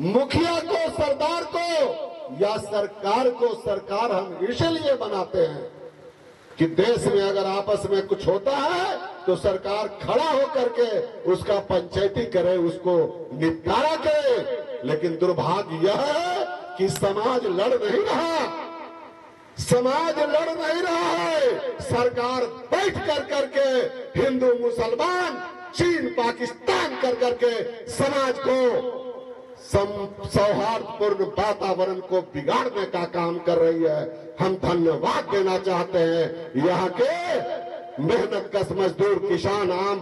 मुखिया को, सरदार को या सरकार को सरकार हम इसलिए बनाते हैं कि देश में अगर आपस में कुछ होता है तो सरकार खड़ा होकर के उसका पंचायती करे, उसको निपटारा करे। लेकिन दुर्भाग्य यह है कि समाज लड़ नहीं रहा, समाज लड़ नहीं रहा है। सरकार बैठ कर करके हिंदू मुसलमान चीन पाकिस्तान कर करके समाज को सौहार्दपूर्ण वातावरण को बिगाड़ने का काम कर रही है। हम धन्यवाद देना चाहते हैं यहाँ के मेहनत कश मजदूर किसान आम,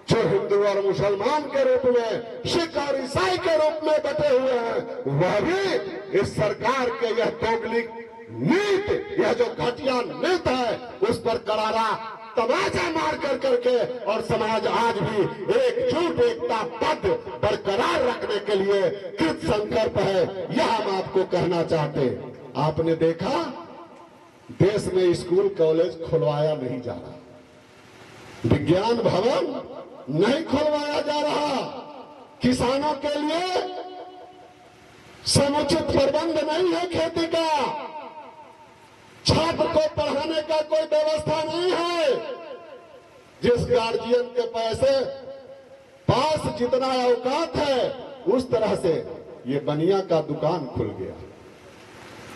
जो हिंदू और मुसलमान के रूप में, सिख और ईसाई के रूप में बटे हुए हैं, वह भी इस सरकार के यह दोगली नीति, यह जो घटिया नीति है, उस पर करारा तमाचा मार कर करके और समाज आज भी एकजुट एकताबद्ध बरकरार रखने के लिए कृत संकल्प है, यह हम आपको कहना चाहते हैं। आपने देखा देश में स्कूल कॉलेज खुलवाया नहीं जा रहा, विज्ञान भवन नहीं खुलवाया जा रहा, किसानों के लिए समुचित प्रबंध नहीं है खेती का, छात्र को पढ़ाने का कोई व्यवस्था नहीं है। जिस गार्जियन के पैसे पास जितना औकात है, उस तरह से ये बनिया का दुकान खुल गया।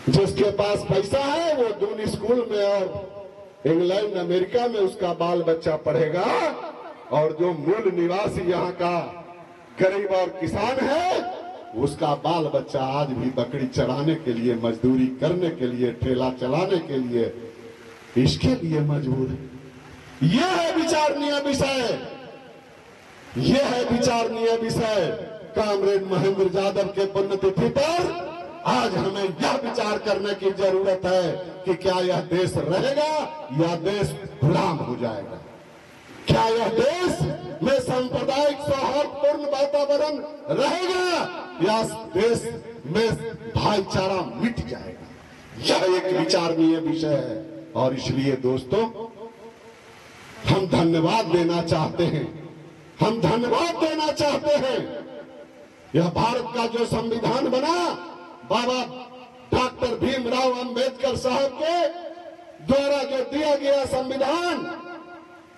जिसके पास पैसा है वो दून स्कूल में और इंग्लैंड अमेरिका में उसका बाल बच्चा पढ़ेगा, और जो मूल निवासी यहाँ का गरीब और किसान है, उसका बाल बच्चा आज भी बकरी चराने के लिए, मजदूरी करने के लिए, ठेला चलाने के लिए, इसके लिए मजबूर है। यह है विचारणीय विषय, यह है विचारणीय विषय। कामरेड महेंद्र यादव के पुण्यतिथि पर आज हमें यह विचार करने की जरूरत है कि क्या यह देश रहेगा या देश गुलाम हो जाएगा। क्या यह देश में सांप्रदायिक सौहार्दपूर्ण वातावरण रहेगा या देश में भाईचारा मिट जाएगा। यह एक विचारणीय विषय है। और इसलिए दोस्तों, हम धन्यवाद देना चाहते हैं, हम धन्यवाद देना चाहते हैं। यह भारत का जो संविधान बना, बाबा डॉक्टर भीमराव अंबेडकर साहब के द्वारा जो दिया गया संविधान,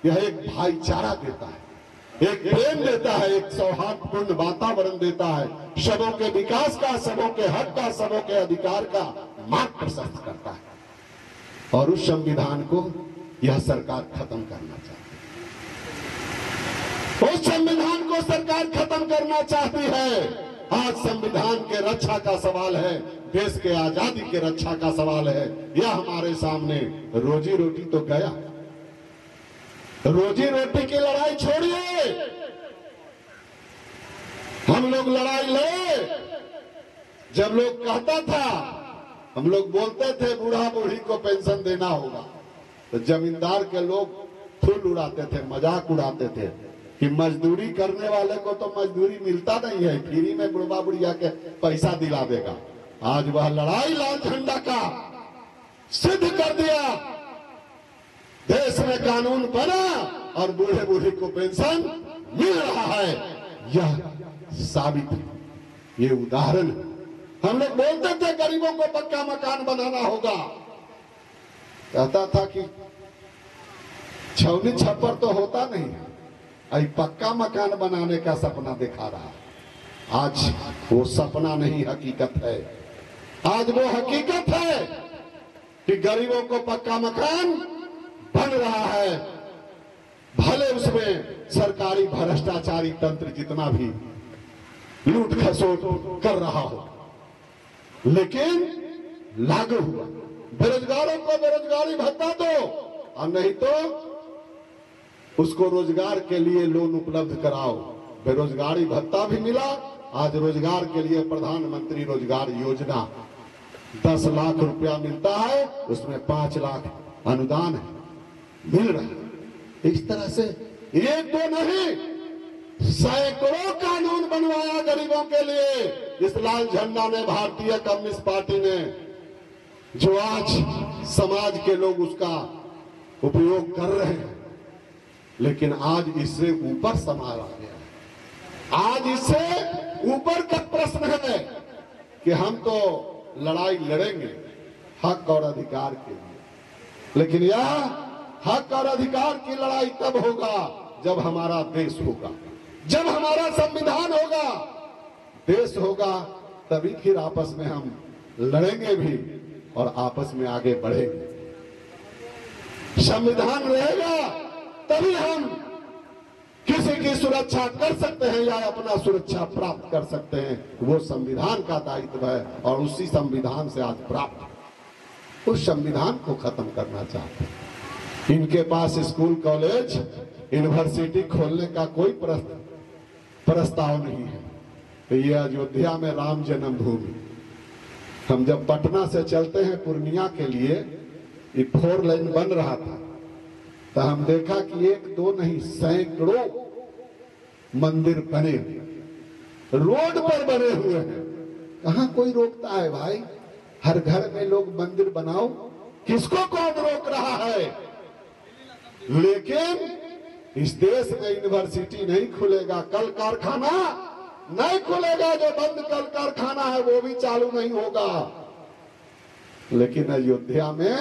यह एक भाईचारा देता है, एक प्रेम देता है, एक सौहार्दपूर्ण वातावरण देता है, सबों के विकास का, सबों के हक का, सबों के अधिकार का मार्ग प्रशस्त करता है। और उस संविधान को यह सरकार खत्म करना चाहती है, उस संविधान को सरकार खत्म करना चाहती है। आज संविधान के रक्षा का सवाल है, देश के आजादी के रक्षा का सवाल है। यह हमारे सामने रोजी रोटी तो गया, रोजी रोटी की लड़ाई छोड़िए, हम लोग लड़ाई लड़े। जब लोग कहता था, हम लोग बोलते थे बूढ़ा बूढ़ी को पेंशन देना होगा, तो जमींदार के लोग फूल उड़ाते थे, मजाक उड़ाते थे कि मजदूरी करने वाले को तो मजदूरी मिलता नहीं है, फ्री में बुढ़वा बुढ़िया के पैसा दिला देगा। आज वह लड़ाई लाल झंडा का सिद्ध कर दिया, देश में कानून बना और बूढ़े बूढ़ी को पेंशन मिल रहा है। यह साबित, ये उदाहरण। हम लोग बोलते थे गरीबों को पक्का मकान बनाना होगा, कहता था कि छौनी छप्पर तो होता नहीं है, अभी पक्का मकान बनाने का सपना दिखा रहा। आज वो सपना नहीं हकीकत है, आज वो हकीकत है कि गरीबों को पक्का मकान बन रहा है। भले उसमें सरकारी भ्रष्टाचारी तंत्र जितना भी लूट खसोट कर रहा हो, लेकिन लागू हुआ। बेरोजगारों को बेरोजगारी भत्ता दो, और नहीं तो उसको रोजगार के लिए लोन उपलब्ध कराओ। बेरोजगारी भत्ता भी मिला, आज रोजगार के लिए प्रधानमंत्री रोजगार योजना 10 लाख रुपया मिलता है, उसमें 5 लाख अनुदान मिल रहा है। इस तरह से एक दो नहीं, सैकड़ों कानून बनवाया गरीबों के लिए इस लाल झंडा ने, भारतीय कम्युनिस्ट पार्टी ने, जो आज समाज के लोग उसका उपयोग कर रहे हैं। लेकिन आज इससे ऊपर समाज आ गया है। आज इससे ऊपर का प्रश्न है कि हम तो लड़ाई लड़ेंगे हक और अधिकार के लिए, लेकिन यह हक और अधिकार की लड़ाई तब होगा जब हमारा देश होगा, जब हमारा संविधान होगा। देश होगा तभी फिर आपस में हम लड़ेंगे भी और आपस में आगे बढ़ेंगे। संविधान रहेगा तभी हम किसी की सुरक्षा कर सकते हैं या अपना सुरक्षा प्राप्त कर सकते हैं। वो संविधान का दायित्व है और उसी संविधान से आज प्राप्त, उस संविधान को खत्म करना चाहते हैं। इनके पास स्कूल, कॉलेज, यूनिवर्सिटी खोलने का कोई प्रस्ताव नहीं है। तो ये अयोध्या में राम जन्मभूमि, हम जब पटना से चलते हैं पूर्णिया के लिए, ये 4 लाइन बन रहा था, तो हम देखा कि 1 2 नहीं सैकड़ों मंदिर बने रोड पर बने हुए हैं। कहां कोई रोकता है भाई? हर घर में लोग मंदिर बनाओ, किसको कौन रोक रहा है? लेकिन इस देश में यूनिवर्सिटी नहीं खुलेगा, कल कारखाना नहीं खुलेगा, जो बंद कल कारखाना है वो भी चालू नहीं होगा। लेकिन अयोध्या में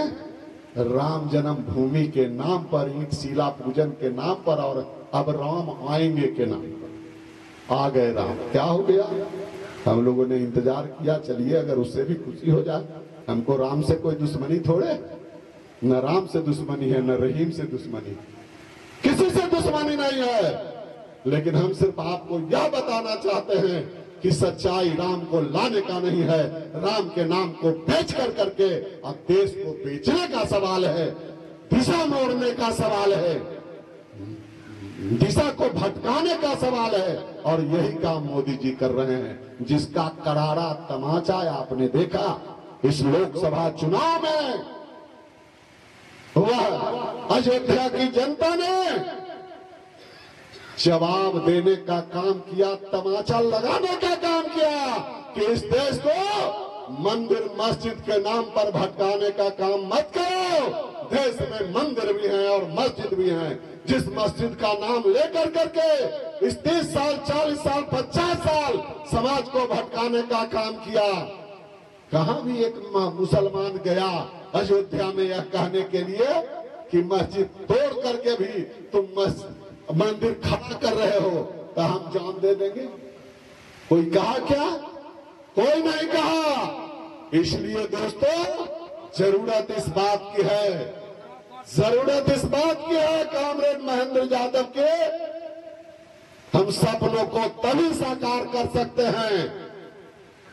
राम जन्मभूमि के नाम पर, ईंट शिला पूजन के नाम पर, और अब राम आएंगे के नाम पर आ गए राम। क्या हो गया? हम लोगों ने इंतजार किया, चलिए अगर उससे भी खुशी हो जाए। हमको राम से कोई दुश्मनी थोड़े, न राम से दुश्मनी है न रहीम से दुश्मनी, किसी से दुश्मनी नहीं है। लेकिन हम सिर्फ आपको यह बताना चाहते हैं कि सच्चाई राम को लाने का नहीं है, राम के नाम को बेच कर करके अब देश को बेचने का सवाल है, दिशा मोड़ने का सवाल है, दिशा को भटकाने का सवाल है। और यही काम मोदी जी कर रहे हैं, जिसका करारा तमाचा आपने देखा इस लोकसभा चुनाव में। वह अयोध्या की जनता ने जवाब देने का काम किया, तमाचा लगाने का काम किया कि इस देश को मंदिर मस्जिद के नाम पर भटकाने का काम मत करो। देश में मंदिर भी हैं और मस्जिद भी हैं। जिस मस्जिद का नाम लेकर करके इस 30 साल 40 साल 50 साल समाज को भटकाने का काम किया, कहां भी एक मुसलमान गया अयोध्या में यह कहने के लिए कि मस्जिद तोड़ करके भी तुम मंदिर खड़ा कर रहे हो तो हम जान दे देंगे? कोई कहा क्या? कोई नहीं कहा। इसलिए दोस्तों जरूरत इस बात की है, जरूरत इस बात की है कामरेड महेंद्र यादव के, हम सपनों को तभी साकार कर सकते हैं,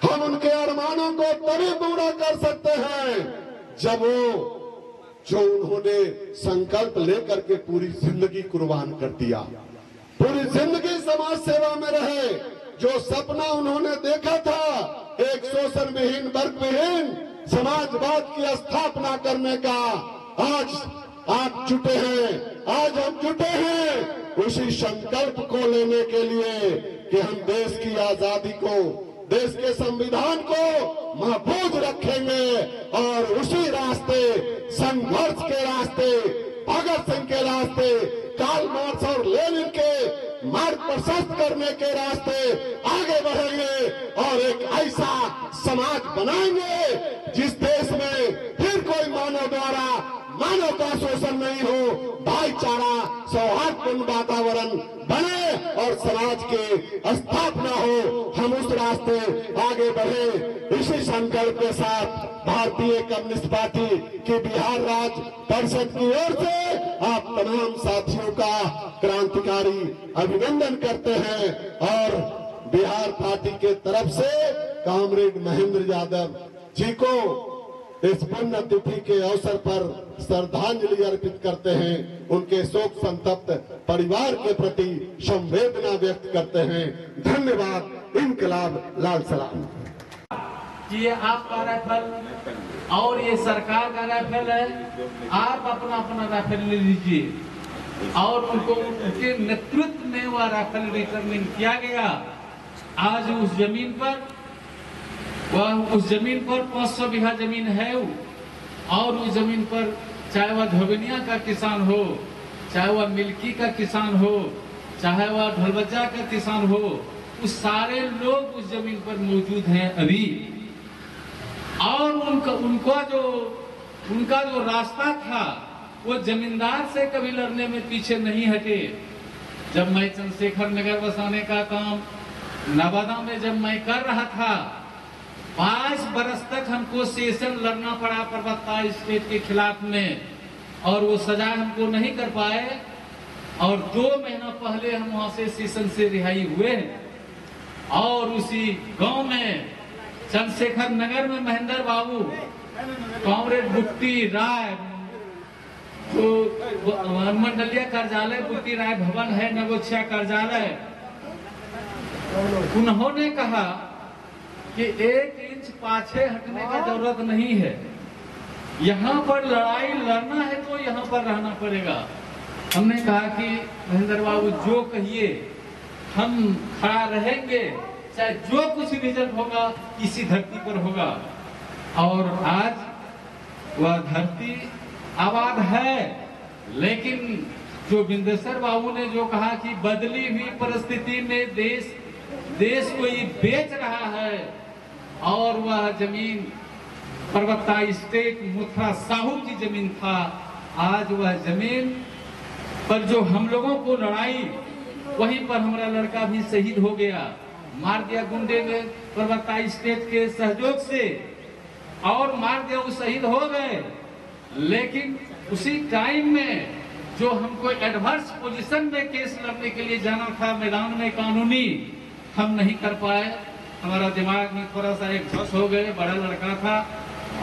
हम उनके अरमानों को तभी पूरा कर सकते हैं जब वो जो उन्होंने संकल्प लेकर के पूरी जिंदगी कुर्बान कर दिया, पूरी जिंदगी समाज सेवा में रहे, जो सपना उन्होंने देखा था एक शोषण विहीन वर्ग विहीन समाजवाद की स्थापना करने का, आज आप जुटे हैं, आज हम जुटे हैं उसी संकल्प को लेने के लिए कि हम देश की आजादी को, देश के संविधान को महफूज रखेंगे और उसी रास्ते, संघर्ष के रास्ते, भगत सिंह के रास्ते, कार्ल मार्क्स और लेनिन के मार्ग प्रशस्त करने के रास्ते आगे बढ़ेंगे और एक ऐसा समाज बनाएंगे जिस देश में फिर कोई मानव द्वारा मानव का शोषण नहीं हो, भाईचारा सौहार्दपूर्ण वातावरण बने और समाज की स्थापना हो। हम उस रास्ते आगे बढ़े। इसी संकल्प के साथ भारतीय कम्युनिस्ट पार्टी की बिहार राज्य परिषद की ओर से आप तमाम साथियों का क्रांतिकारी अभिनंदन करते हैं और बिहार पार्टी के तरफ से कामरेड महेंद्र यादव जी को इस पुण्य तिथि के अवसर पर श्रद्धांजलि अर्पित करते हैं, उनके शोक संतप्त परिवार के प्रति संवेदना व्यक्त करते हैं। धन्यवाद। इनकलाब लाल सलाम। कि ये आपका राइफल और ये सरकार का राइफल है, आप अपना अपना राइफल ले लीजिए। और उनको उनके नेतृत्व में वह राइफल रिटर्निंग किया गया। आज उस जमीन पर 500 बीघा जमीन है और उस जमीन पर चाहे वह धोबिनिया का किसान हो, चाहे वह मिल्की का किसान हो, चाहे वह ढलबज्जा का किसान हो, उस सारे लोग उस जमीन पर मौजूद हैं अभी। और उनका जो रास्ता था वो जमींदार से कभी लड़ने में पीछे नहीं हटे। जब मैं चंद्रशेखर नगर बसाने का काम नवादा में जब मैं कर रहा था, 5 बरस तक हमको सेशन लड़ना पड़ा पर्वता स्टेट के खिलाफ में, और वो सजा हमको नहीं कर पाए। और 2 महीना पहले हम वहां से सेशन से रिहाई हुए। और उसी गांव में चंद्रशेखर नगर में महेंद्र बाबू, कॉमरेड बुट्टी राय, जो मंडलीय कार्यालय बुट्टी राय भवन है, नगोछिया कार्यालय, उन्होंने कहा कि 1 इंच पाछे हटने की जरूरत नहीं है, यहाँ पर लड़ाई लड़ना है तो यहाँ पर रहना पड़ेगा। हमने कहा कि महेंद्र बाबू जो कहिए हम खड़ा रहेंगे, चाहे जो कुछ रिजल्ट होगा इसी धरती पर होगा। और आज वह धरती आबाद है, लेकिन जो बिंदेश्वर बाबू ने जो कहा कि बदली हुई परिस्थिति में देश को ये बेच रहा है, और वह जमीन पर्वता स्टेट मुथरा साहू की जमीन था। आज वह जमीन पर जो हम लोगों को लड़ाई, वहीं पर हमारा लड़का भी शहीद हो गया, मार दिया गुंडे ने पर्वता स्टेट के सहयोग से, और मार दिया, वो शहीद हो गए। लेकिन उसी टाइम में जो हमको एडवर्स पोजीशन में केस लड़ने के लिए जाना था मैदान में कानूनी, हम नहीं कर पाए। हमारा दिमाग में थोड़ा सा एक झस हो गए, बड़ा लड़का था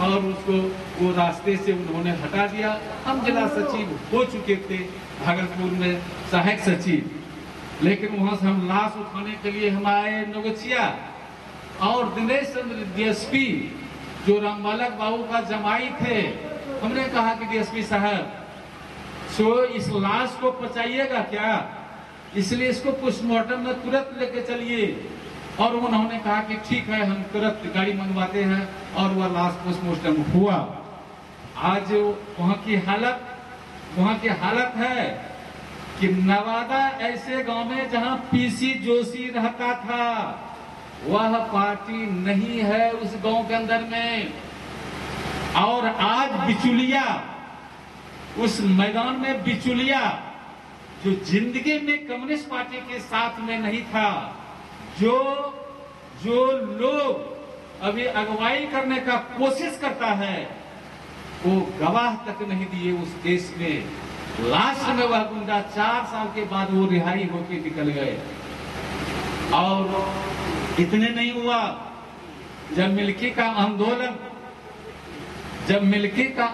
और उसको वो रास्ते से उन्होंने हटा दिया। हम जिला सचिव हो चुके थे भागलपुर में, सहायक सचिव, लेकिन वहां से हम लाश उठाने के लिए हम आए नगोछिया, और दिनेश चंद्र डीएसपी जो रामबालक बाबू का जमाई थे, हमने कहा कि डीएसपी साहब सो इस लाश को पचाइएगा क्या, इसलिए इसको पोस्टमार्टम में तुरंत लेके चलिए। और उन्होंने कहा कि ठीक है, हम तुरंत गाड़ी मंगवाते हैं, और वह लाश पोस्टमार्टम हुआ। आज वहाँ की हालत है कि नवादा ऐसे गांव में जहां पीसी जोशी रहता था, वह पार्टी नहीं है उस गांव के अंदर में। और आज बिचुलिया, उस मैदान में बिचुलिया जो जिंदगी में कम्युनिस्ट पार्टी के साथ में नहीं था, जो लोग अभी अगुवाई करने का कोशिश करता है, वो गवाह तक नहीं दिए उस केस में। लास्ट में वह गुंडा 4 साल के बाद वो रिहाई होकर निकल गए। और इतने नहीं हुआ, जब मिल्की का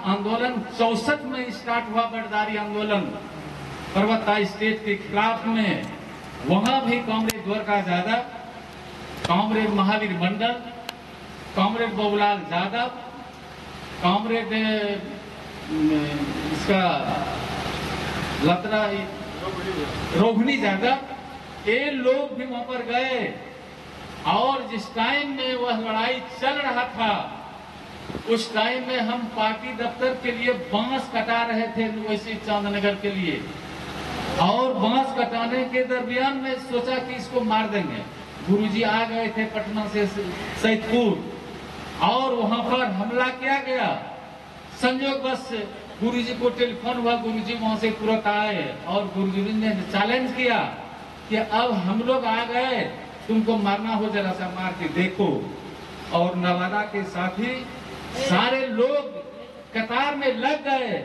आंदोलन 64 में स्टार्ट हुआ, बरदारी आंदोलन पर्वता स्टेट के खिलाफ में, वहां भी कॉमरेड द्वारका यादव, कॉमरेड महावीर मंडल, कॉमरेड बाबूलाल यादव, कॉमरेड इसका लतरा रोहिणी यादव, ये लोग भी वहां पर गए। और जिस टाइम में वह लड़ाई चल रहा था, उस टाइम में हम पार्टी दफ्तर के लिए बांस कटा रहे थे वैसे चांदनगर के लिए, और बांस कटाने के दरमियान में सोचा कि इसको मार देंगे। गुरुजी आ गए थे पटना से सैदपुर, और वहां पर हमला किया गया। संयोग बस गुरुजी को टेलीफोन हुआ, गुरुजी वहां से तुरंत आए, और गुरुजी ने चैलेंज किया कि अब हम लोग आ गए, तुमको मारना हो जरा सा मार के देखो। और नवादा के साथी सारे लोग कतार में लग गए,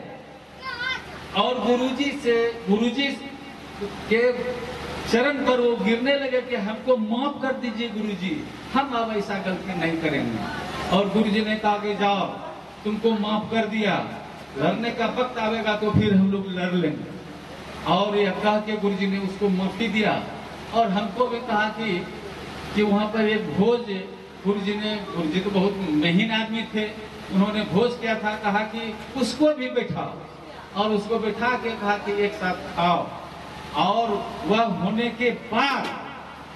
और गुरुजी के चरण पर वो गिरने लगे कि हमको माफ कर दीजिए गुरुजी, हम अब ऐसा गलती नहीं करेंगे। और गुरुजी ने कहा कि जाओ तुमको माफ कर दिया, लड़ने का वक्त आवेगा तो फिर हम लोग लड़ लेंगे। और ये कह के गुरुजी ने उसको माफी दिया। और हमको भी कहा कि वहाँ पर एक भोज गुरुजी तो बहुत महीन आदमी थे, उन्होंने भोज किया था, कहा कि उसको भी बैठाओ और उसको बैठा के कहा कि एक साथ खाओ। और वह होने के बाद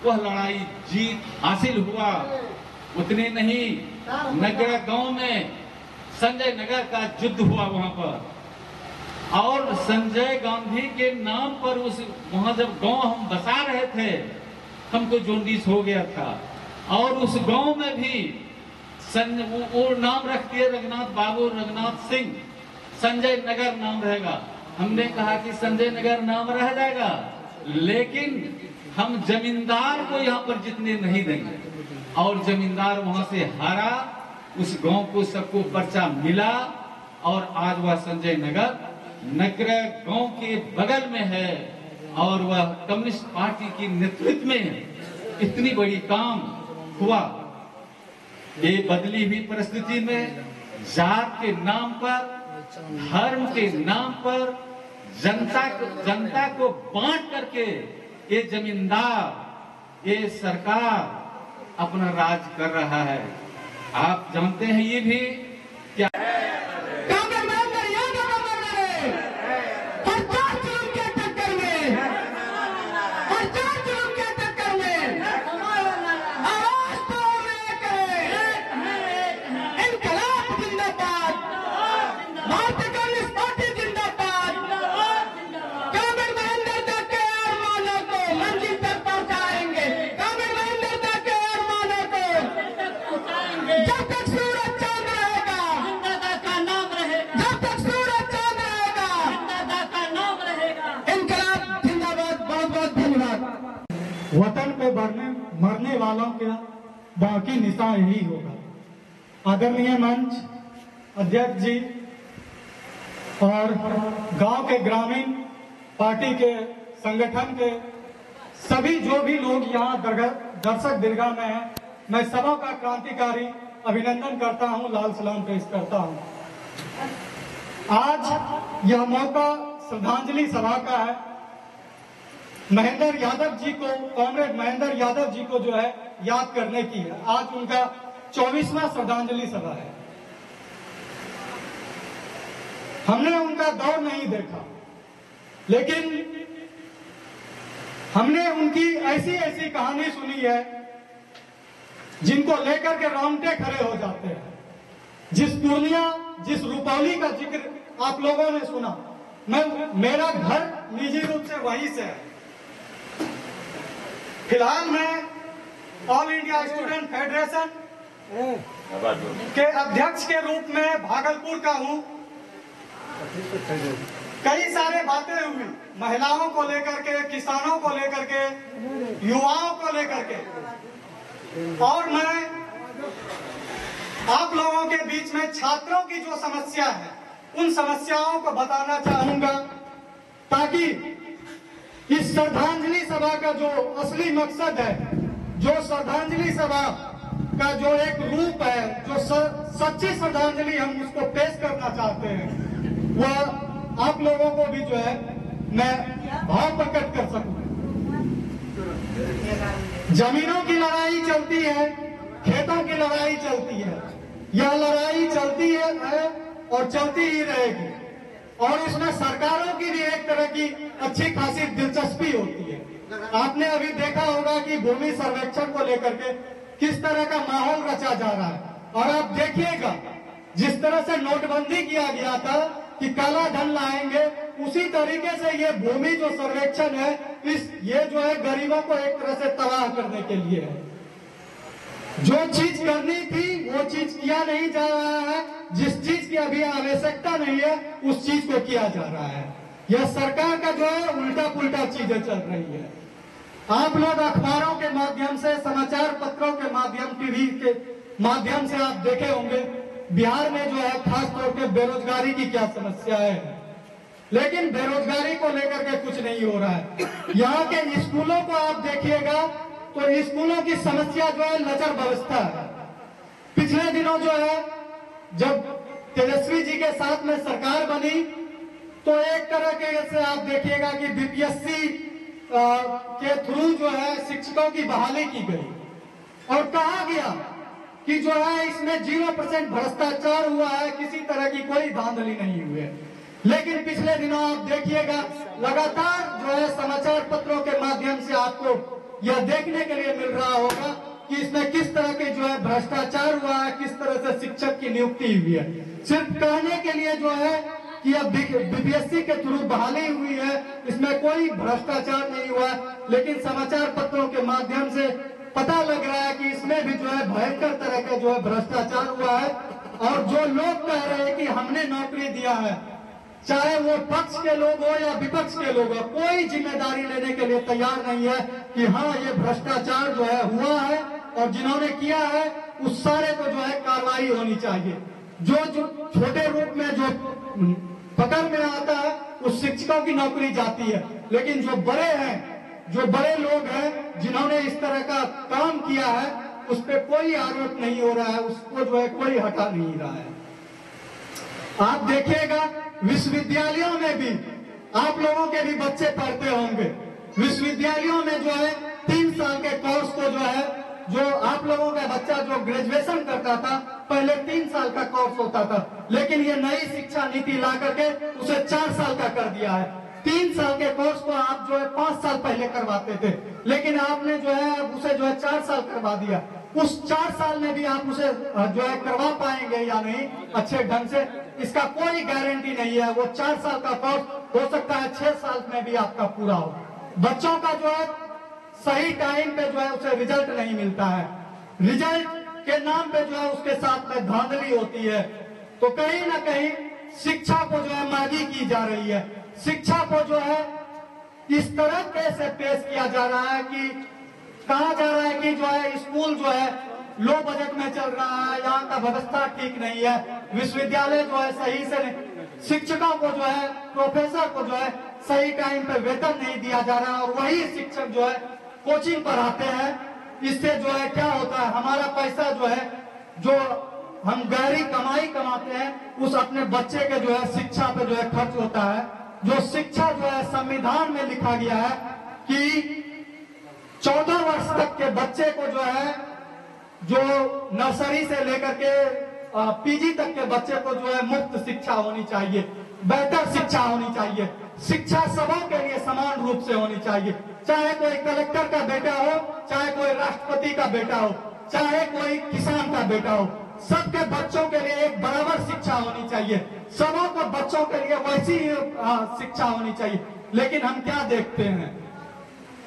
वह लड़ाई जीत हासिल हुआ। उतने नहीं, नगर गांव में संजय नगर का युद्ध हुआ वहां पर, और संजय गांधी के नाम पर उस वहां जब गांव हम बसा रहे थे, हमको जॉन्डिस हो गया था, और उस गांव में भी वो नाम रख दिए रघुनाथ बाबू, रघुनाथ सिंह, संजय नगर नाम रहेगा। हमने कहा कि संजय नगर नाम रह जाएगा, लेकिन हम जमींदार को यहाँ पर जितने नहीं देंगे। और जमींदार वहां से हारा, उस गांव को सबको पर्चा मिला, और आज वह संजय नगर गांव के बगल में है, और वह कम्युनिस्ट पार्टी की नेतृत्व में इतनी बड़ी काम हुआ। ये बदली हुई परिस्थिति में जात के नाम पर, धर्म के नाम पर जनता को बांट करके ये जमींदार, ये सरकार अपना राज कर रहा है। आप जानते हैं ये भी क्या वतन पे मरने वालों का बाकी निशान यही होगा। आदरणीय मंच अध्यक्ष जी और गांव के ग्रामीण पार्टी के संगठन के सभी जो भी लोग यहाँ दर्शक दीर्घा में हैं, मैं सबों का क्रांतिकारी अभिनंदन करता हूँ, लाल सलाम पेश करता हूँ। आज यह मौका श्रद्धांजलि सभा का है। महेंद्र यादव जी को, कॉमरेड महेंद्र यादव जी को जो है याद करने की है। आज उनका 24वां श्रद्धांजलि सभा है। हमने उनका दौर नहीं देखा, लेकिन हमने उनकी ऐसी ऐसी कहानी सुनी है जिनको लेकर के रोंगटे खड़े हो जाते हैं। जिस पूर्णिया, जिस रुपौली का जिक्र आप लोगों ने सुना, मेरा घर निजी रूप से वहीं से है। फिलहाल मैं ऑल इंडिया स्टूडेंट फेडरेशन के अध्यक्ष के रूप में भागलपुर का हूं। कई सारे बातें हुई महिलाओं को लेकर के, किसानों को लेकर के, युवाओं को लेकर के, और मैं आप लोगों के बीच में छात्रों की जो समस्या है उन समस्याओं को बताना चाहूंगा, ताकि इस श्रद्धांजलि सभा का जो असली मकसद है, जो श्रद्धांजलि सभा का जो एक रूप है, जो सच्ची श्रद्धांजलि हम उसको पेश करना चाहते हैं, वह आप लोगों को भी जो है मैं भाव प्रकट कर सकूं। जमीनों की लड़ाई चलती है, खेतों की लड़ाई चलती है, यह लड़ाई चलती है और चलती ही रहेगी। और इसमें सरकारों की भी एक तरह की अच्छी खासी दिलचस्पी होती है। आपने अभी देखा होगा कि भूमि सर्वेक्षण को लेकर के किस तरह का माहौल रचा जा रहा है, और आप देखिएगा जिस तरह से नोटबंदी किया गया था कि काला धन लाएंगे, उसी तरीके से ये भूमि जो सर्वेक्षण है, ये जो है गरीबों को एक तरह से तबाह करने के लिए है। जो चीज करनी थी वो चीज किया नहीं जा रहा है, जिस चीज की अभी आवश्यकता नहीं है उस चीज को किया जा रहा है। यह सरकार का जो है उल्टा पुल्टा चीजें चल रही है। आप लोग अखबारों के माध्यम से, समाचार पत्रों के माध्यम, टीवी के माध्यम से आप देखे होंगे बिहार में जो है खास तौर पे बेरोजगारी की क्या समस्या है, लेकिन बेरोजगारी को लेकर के कुछ नहीं हो रहा है। यहाँ के स्कूलों को आप देखिएगा तो स्कूलों की समस्या जो है लचर व्यवस्था है। पिछले दिनों जो है जब तेजस्वी जी के साथ में सरकार बनी तो एक तरह के से आप देखिएगा कि बीपीएससी के थ्रू जो है शिक्षकों की बहाली की गई और कहा गया कि जो है इसमें 0% भ्रष्टाचार हुआ है, किसी तरह की कोई धांधली नहीं हुई है। लेकिन पिछले दिनों आप देखिएगा लगातार जो है समाचार पत्रों के माध्यम से आपको यह देखने के लिए मिल रहा होगा कि इसमें किस तरह के जो है भ्रष्टाचार हुआ है, किस तरह से शिक्षक की नियुक्ति हुई है। सिर्फ कहने के लिए जो है कि अब बीपीएससी के थ्रू बहाली हुई है, इसमें कोई भ्रष्टाचार नहीं हुआ, लेकिन समाचार पत्रों के माध्यम से पता लग रहा है कि इसमें भी जो है भयंकर तरह का जो है भ्रष्टाचार हुआ है। और जो लोग कह रहे हैं कि हमने नौकरी दिया है, चाहे वो पक्ष के लोग हो या विपक्ष के लोग हो, कोई जिम्मेदारी लेने के लिए तैयार नहीं है कि हाँ ये भ्रष्टाचार जो है हुआ है और जिन्होंने किया है उस सारे को जो है कार्रवाई होनी चाहिए। जो छोटे रूप में जो पकड़ में आता है उस शिक्षकों की नौकरी जाती है, लेकिन जो बड़े हैं, जो बड़े लोग हैं जिन्होंने इस तरह का काम किया है उस पर कोई आरोप नहीं हो रहा है, उसको जो है कोई हटा नहीं रहा है। आप देखिएगा विश्वविद्यालयों में भी आप लोगों के भी बच्चे पढ़ते होंगे, विश्वविद्यालयों में जो है 3 साल के कोर्स को जो है, जो आप लोगों का बच्चा जो ग्रेजुएशन करता था पहले 3 साल का कोर्स होता था, लेकिन ये नई शिक्षा नीति ला करके उसे 4 साल का कर दिया है। 3 साल के कोर्स को आप जो है 5 साल पहले करवाते थे, लेकिन आपने जो है उसे जो है 4 साल करवा दिया। उस 4 साल में भी आप उसे जो है करवा पाएंगे या नहीं अच्छे ढंग से, इसका कोई गारंटी नहीं है। वो 4 साल का कोर्स हो सकता है 6 साल में भी आपका पूरा हो। बच्चों का जो है सही टाइम पे जो है उसे रिजल्ट नहीं मिलता है, रिजल्ट के नाम पे जो है उसके साथ में धांधली होती है। तो कहीं ना कहीं शिक्षा को जो है मांगी की जा रही है, शिक्षा को जो है इस तरह कैसे पेश किया जा रहा है कि कहा जा रहा है कि जो है स्कूल जो है लो बजट में चल रहा है, यहाँ का व्यवस्था ठीक नहीं है, विश्वविद्यालय जो है सही से नहीं, शिक्षकों को जो है, प्रोफेसर को जो है सही टाइम पे वेतन नहीं दिया जा रहा है और वही शिक्षक जो है कोचिंग पढ़ाते हैं। इससे जो है क्या होता है, हमारा पैसा जो है, जो हम गहरी कमाई कमाते हैं उस अपने बच्चे के जो है शिक्षा पे जो है खर्च होता है। जो शिक्षा जो है संविधान में लिखा गया है कि 14 वर्ष तक के बच्चे को जो है, जो नर्सरी से लेकर के पीजी तक के बच्चे को जो है मुफ्त शिक्षा होनी चाहिए, बेहतर शिक्षा होनी चाहिए। शिक्षा सबों के लिए समान रूप से होनी चाहिए, चाहे कोई कलेक्टर का बेटा हो, चाहे कोई राष्ट्रपति का बेटा हो, चाहे कोई किसान का बेटा हो, सबके बच्चों के लिए एक बराबर शिक्षा होनी चाहिए, सबों को बच्चों के लिए वैसी शिक्षा होनी चाहिए। लेकिन हम क्या देखते हैं,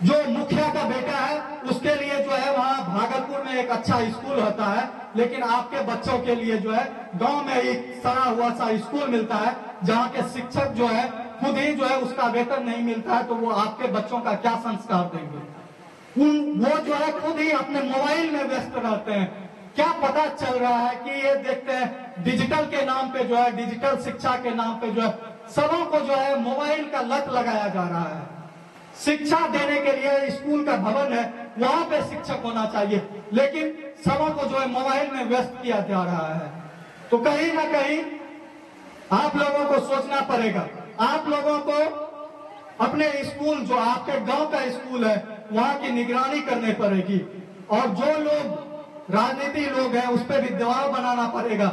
जो मुखिया का बेटा है उसके लिए जो है वहाँ भागलपुर में एक अच्छा स्कूल होता है, लेकिन आपके बच्चों के लिए जो है गांव में एक सड़ा हुआ सा स्कूल मिलता है जहाँ के शिक्षक जो है खुद ही जो है उसका वेतन नहीं मिलता है, तो वो आपके बच्चों का क्या संस्कार देंगे। वो जो है खुद ही अपने मोबाइल में व्यस्त रहते हैं। क्या पता चल रहा है कि ये देखते हैं डिजिटल के नाम पे जो है, डिजिटल शिक्षा के नाम पे जो है सबों को जो है मोबाइल का लत लगाया जा रहा है। शिक्षा देने के लिए स्कूल का भवन है, वहां पे शिक्षक होना चाहिए, लेकिन सबों को जो है मोबाइल में व्यस्त किया जा रहा है। तो कहीं ना कहीं आप लोगों को सोचना पड़ेगा, आप लोगों को अपने स्कूल, जो आपके गांव का स्कूल है, वहां की निगरानी करनी पड़ेगी और जो लोग राजनीति लोग हैं उस पर भी दबाव बनाना पड़ेगा।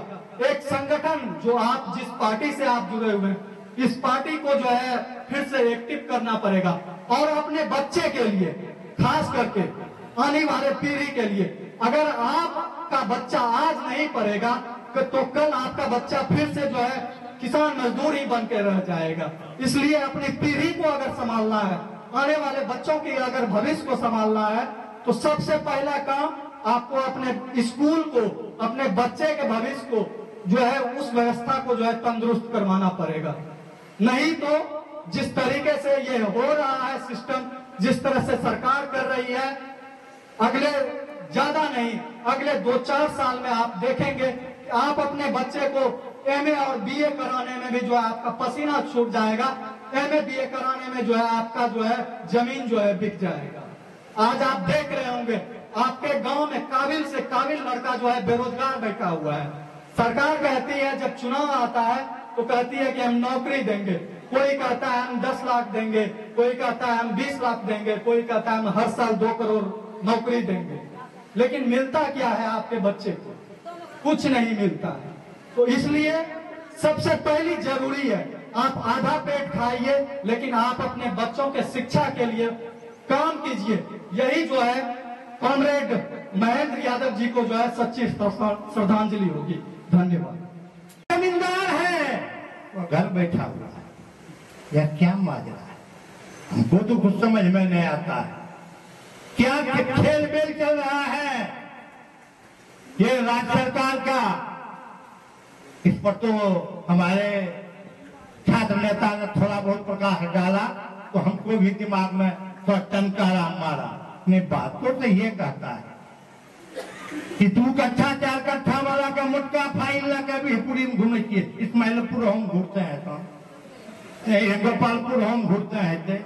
एक संगठन जो आप जिस पार्टी से आप जुड़े हुए हैं, इस पार्टी को जो है फिर से एक्टिव करना पड़ेगा और अपने बच्चे के लिए, खास करके आने वाले पीढ़ी के लिए, अगर आपका बच्चा आज नहीं पढ़ेगा तो कल आपका बच्चा फिर से जो है किसान मजदूर ही बन के रह जाएगा। इसलिए अपनी पीढ़ी को अगर संभालना है, आने वाले बच्चों की अगर भविष्य को संभालना है, तो सबसे पहला काम आपको अपने स्कूल को, अपने बच्चे के भविष्य को जो है उस व्यवस्था को जो है तंदुरुस्त करवाना पड़ेगा। नहीं तो जिस तरीके से ये हो रहा है सिस्टम, जिस तरह से सरकार कर रही है, अगले ज्यादा नहीं, अगले 2-4 साल में आप देखेंगे आप अपने बच्चे को एमए और बीए कराने में भी जो है आपका पसीना छूट जाएगा, एमए बीए कराने में जो है आपका जो है जमीन जो है बिक जाएगा। आज आप देख रहे होंगे आपके गांव में काबिल से काबिल लड़का जो है बेरोजगार बैठा हुआ है, सरकार कहती है जब चुनाव आता है तो कहती है कि हम नौकरी देंगे, कोई कहता है हम 10 लाख देंगे, कोई कहता है हम 20 लाख देंगे, कोई कहता है हम हर साल 2 करोड़ नौकरी देंगे, लेकिन मिलता क्या है आपके बच्चे को? कुछ नहीं मिलता है। तो इसलिए सबसे पहली जरूरी है आप आधा पेट खाइए, लेकिन आप अपने बच्चों के शिक्षा के लिए काम कीजिए। यही जो है कॉमरेड महेंद्र यादव जी को जो है सच्ची श्रद्धांजलि होगी। धन्यवाद। जमींदार है वो घर बैठा हुआ है, यह क्या माजरा है? हमको तो कुछ समझ में नहीं आता है। क्या खेल बेल चल रहा है ये राज्य सरकार का? इस पर तो हमारे छात्र नेता ने थोड़ा बहुत प्रकाश डाला तो हमको भी दिमाग में थोड़ा टनकारा मारा। अपनी बात को तो ये कहता है कि 2 कट्ठा 4 कट्ठा वाला का मुटका फाइल लगा भी पूरी में घूमे छिए। इस्माइलपुर हम घूरते हैं तो गोपालपुर हम घूरते हैं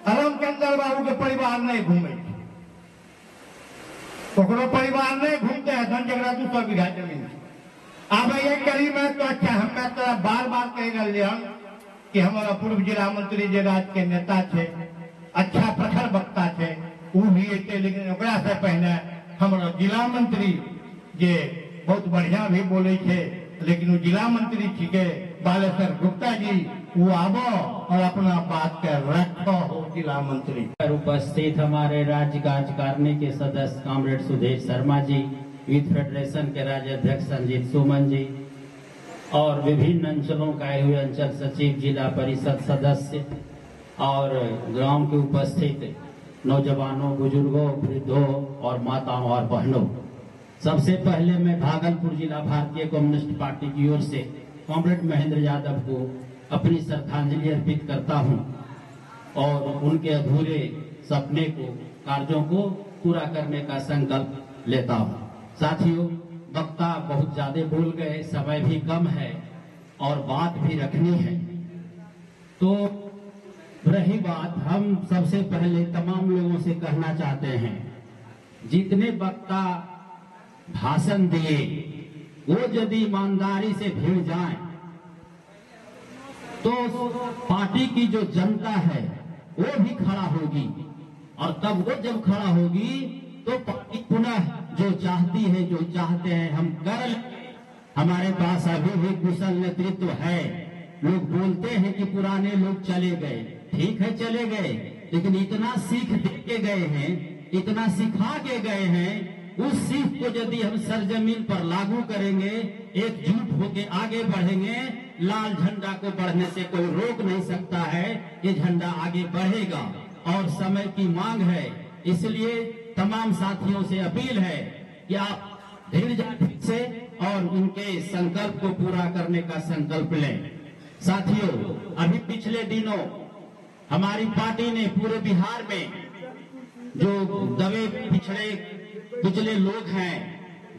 रामचंद्र बाबू के परिवार नहीं घूमे, ओकरो परिवार नहीं घूमते हैं धन जगह 200 बीघा जमीन। अब ये करीब है तो अच्छा हमें तो बार बार कह रहे हम कि हमारा पूर्व जिला मंत्री जे राज्य के नेता थे, अच्छा प्रखर वक्ता थे, वो भी थे, लेकिन ओकरा से पहले हमारा जिला मंत्री जे बहुत बढ़िया भी बोले थे, लेकिन वो जिला मंत्री थी के बालेश्वर गुप्ता जी वो आबो और अपना बात कर रखो हो जिला मंत्री। उपस्थित हमारे राज्य कार्यकारिणी के सदस्य comrade Sudhir Sharma ji, youth federation के राज्य अध्यक्ष संजीत सुमन जी और विभिन्न अंचलों का आए हुए अंचल सचिव, जिला परिषद सदस्य और ग्राम के उपस्थित नौजवानों, बुजुर्गों, वृद्धों और माताओं और बहनों, सबसे पहले मैं भागलपुर जिला भारतीय कम्युनिस्ट पार्टी की ओर से कॉमरेड महेंद्र यादव को अपनी श्रद्धांजलि अर्पित करता हूं और उनके अधूरे सपने को, कार्यों को पूरा करने का संकल्प लेता हूं। साथियों, वक्ता बहुत ज्यादा बोल गए, समय भी कम है और बात भी रखनी है। तो रही बात, हम सबसे पहले तमाम लोगों से कहना चाहते हैं, जितने वक्ता भाषण दिए वो यदि ईमानदारी से भिड़ जाएं तो पार्टी की जो जनता है वो भी खड़ा होगी और तब वो जब खड़ा होगी तो पार्टी पुनः जो चाहती है, जो चाहते हैं हम कर। हमारे पास अभी भी कुशल नेतृत्व है। लोग बोलते हैं कि पुराने लोग चले गए, ठीक है चले गए, लेकिन इतना सीख दे के गए हैं, इतना सिखा के गए हैं, उस सीख को यदि हम सरजमीन पर लागू करेंगे, एकजुट होके आगे बढ़ेंगे, लाल झंडा को बढ़ने से कोई रोक नहीं सकता है। ये झंडा आगे बढ़ेगा और समय की मांग है। इसलिए तमाम साथियों से अपील है कि आप धैर्य से और उनके संकल्प को पूरा करने का संकल्प लें। साथियों, अभी पिछले दिनों हमारी पार्टी ने पूरे बिहार में जो दबे पिछले लोग हैं,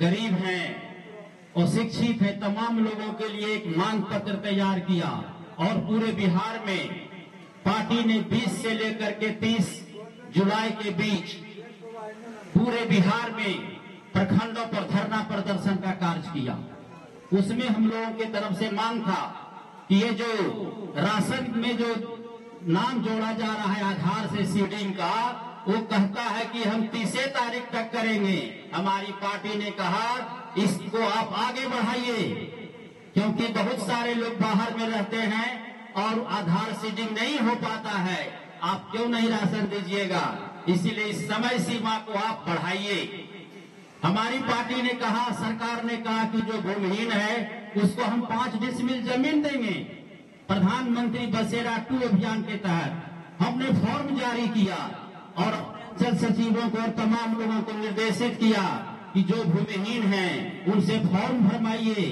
गरीब हैं और शिक्षित है, तमाम लोगों के लिए एक मांग पत्र तैयार किया और पूरे बिहार में पार्टी ने 20 से लेकर के 30 जुलाई के बीच पूरे बिहार में प्रखंडों पर धरना प्रदर्शन का कार्य किया। उसमें हम लोगों की तरफ से मांग था कि ये जो राशन में जो नाम जोड़ा जा रहा है आधार से सीडिंग का, वो कहता है कि हम 30 तारीख तक करेंगे। हमारी पार्टी ने कहा इसको आप आगे बढ़ाइए, क्योंकि बहुत सारे लोग बाहर में रहते हैं और आधार सीडिंग नहीं हो पाता है। आप क्यों नहीं राशन दीजिएगा? इसीलिए इस समय सीमा को आप बढ़ाइए। हमारी पार्टी ने कहा, सरकार ने कहा कि जो भूमिहीन है उसको हम 5 डिसमिल जमीन देंगे। प्रधानमंत्री बसेरा 2 अभियान के तहत हमने फॉर्म जारी किया और अंचल सचिवों को और तमाम लोगों को निर्देशित किया कि जो भूमिहीन हैं उनसे फॉर्म भरवाइए